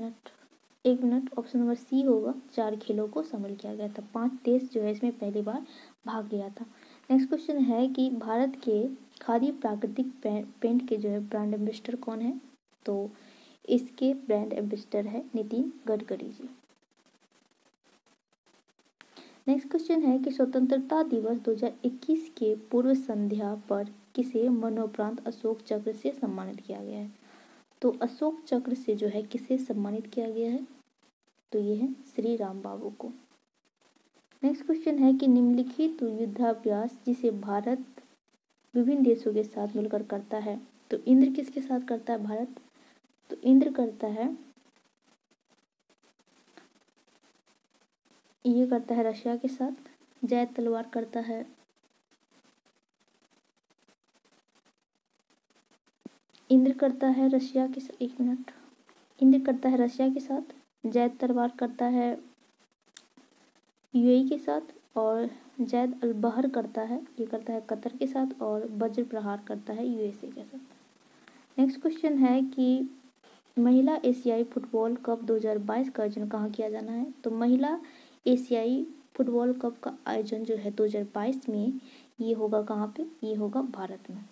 मिनट ऑप्शन नंबर सी होगा, 4 खेलों को शामिल किया गया था। 5 देश जो है इसमें पहली बार भाग लिया था। नेक्स्ट क्वेश्चन है कि भारत के खादी प्राकृतिक पेंट के जो है ब्रांड एम्बेसडर कौन है? तो इसके ब्रांड एम्बेसडर है नितिन गडकरी जी। नेक्स्ट क्वेश्चन है कि स्वतंत्रता दिवस 2021 के पूर्व संध्या पर किसे मरणोपरांत अशोक चक्र से सम्मानित किया गया है? तो अशोक चक्र से जो है किसे सम्मानित किया गया है? तो ये है श्री राम बाबू को। नेक्स्ट क्वेश्चन है कि निम्नलिखित युद्धाभ्यास जिसे भारत विभिन्न देशों के साथ मिलकर करता है, तो इंद्र किसके साथ करता है भारत? तो इंद्र करता है, ये करता है रशिया के साथ। जय तलवार करता है, इंद्र करता है रशिया के साथ, एक मिनट, इंद्र करता है रशिया के साथ, जैद तलवार करता है यूएई के साथ, और जैद अल बहर करता है, ये करता है कतर के साथ, और वज्र प्रहार करता है यूएसए के साथ। नेक्स्ट क्वेश्चन है कि महिला एशियाई फुटबॉल कप 2022 का आयोजन कहाँ किया जाना है? तो महिला एशियाई फुटबॉल कप का आयोजन जो है 2022 में ये होगा कहाँ पे? ये होगा भारत में।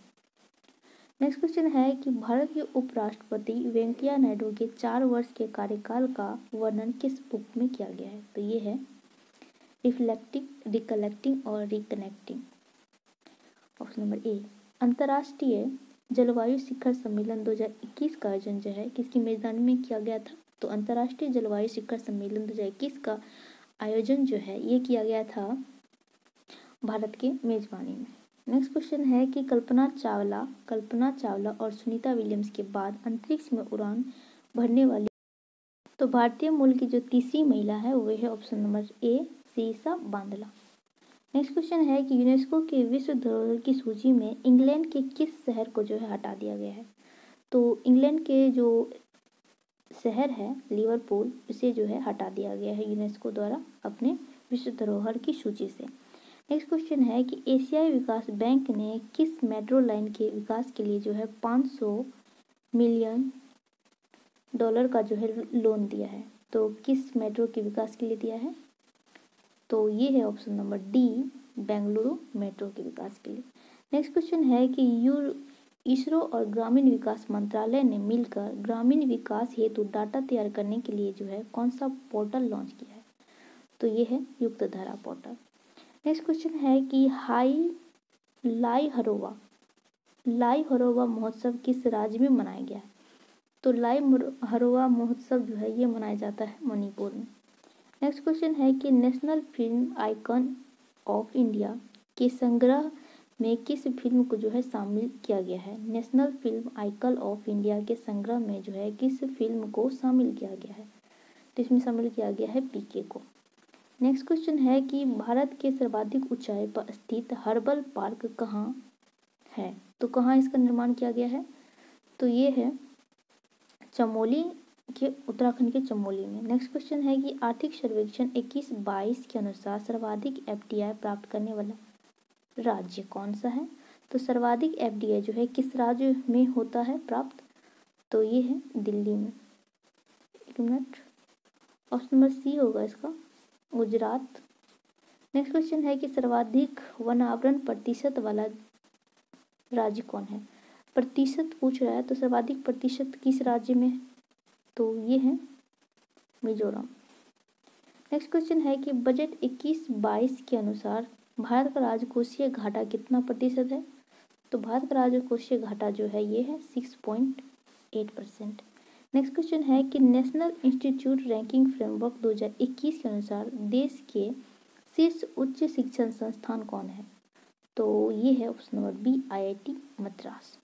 नेक्स्ट क्वेश्चन है कि भारत के उपराष्ट्रपति वेंकैया नायडू के 4 वर्ष के कार्यकाल का वर्णन किस बुक में किया गया है? तो ये है रिफ्लेक्टिंग, रिकलेक्टिंग और रिकनेक्टिंग। ऑप्शन नंबर ए। अंतर्राष्ट्रीय जलवायु शिखर सम्मेलन 2021 का आयोजन जो है किसकी मेजबानी में किया गया था? तो अंतर्राष्ट्रीय जलवायु शिखर सम्मेलन 2021 का आयोजन जो है ये किया गया था भारत के मेजबानी में। नेक्स्ट क्वेश्चन है कि कल्पना चावला और सुनीता विलियम्स के बाद अंतरिक्ष में उड़ान भरने वाली तो भारतीय मूल की जो तीसरी महिला है वो है ऑप्शन नंबर ए सीसा बांदला। नेक्स्ट क्वेश्चन है कि यूनेस्को के विश्व धरोहर की सूची में इंग्लैंड के किस शहर को जो है हटा दिया गया है? तो इंग्लैंड के जो शहर है लिवरपूल, उसे जो है हटा दिया गया है यूनेस्को द्वारा अपने विश्व धरोहर की सूची से। नेक्स्ट क्वेश्चन है कि एशियाई विकास बैंक ने किस मेट्रो लाइन के विकास के लिए जो है 500 मिलियन डॉलर का जो है लोन दिया है? तो किस मेट्रो के विकास के लिए दिया है? तो ये है option number D Bengaluru metro के विकास के लिए। नेक्स्ट क्वेश्चन है कि इसरो और ग्रामीण विकास मंत्रालय ने मिलकर ग्रामीण विकास हेतु डाटा तैयार करने के लिए जो है कौन सा पोर्टल लॉन्च किया है? तो ये है युक्त धारा पोर्टल। नेक्स्ट क्वेश्चन है कि लाई हरोवा महोत्सव किस राज्य में मनाया गया है? तो लाई हरोवा महोत्सव जो है ये मनाया जाता है मणिपुर में। नेक्स्ट क्वेश्चन है कि national film icon of India के संग्रह में किस फिल्म को जो है शामिल किया गया है? National film icon of India के संग्रह में जो है किस फिल्म को शामिल किया गया है? तो इसमें शामिल किया गया है पीके को। नेक्स्ट क्वेश्चन है कि भारत के सर्वाधिक ऊंचाई पर स्थित हर्बल पार्क कहाँ है? तो कहाँ इसका निर्माण किया गया है? तो ये है चमोली के, उत्तराखंड के चमोली में। नेक्स्ट क्वेश्चन है कि आर्थिक सर्वेक्षण 21-22 के अनुसार सर्वाधिक एफडीआई प्राप्त करने वाला राज्य कौन सा है? तो सर्वाधिक एफडीआई जो है किस राज्य में होता है प्राप्त? तो ये है दिल्ली में। एक मिनट, ऑप्शन नंबर सी होगा इसका, गुजरात। नेक्स्ट क्वेश्चन है कि सर्वाधिक वनावरण प्रतिशत वाला राज्य कौन है? प्रतिशत पूछ रहा है, तो सर्वाधिक प्रतिशत किस राज्य में है? तो ये है मिजोरम। नेक्स्ट क्वेश्चन है कि बजट 21-22 के अनुसार भारत का राजकोषीय घाटा कितना प्रतिशत है? तो भारत का राजकोषीय घाटा जो है ये है 6.8%। नेक्स्ट क्वेश्चन है कि नेशनल इंस्टीट्यूट रैंकिंग फ्रेमवर्क 2021 के अनुसार देश के शीर्ष उच्च शिक्षण संस्थान कौन है? तो ये है option number B IIT Madras.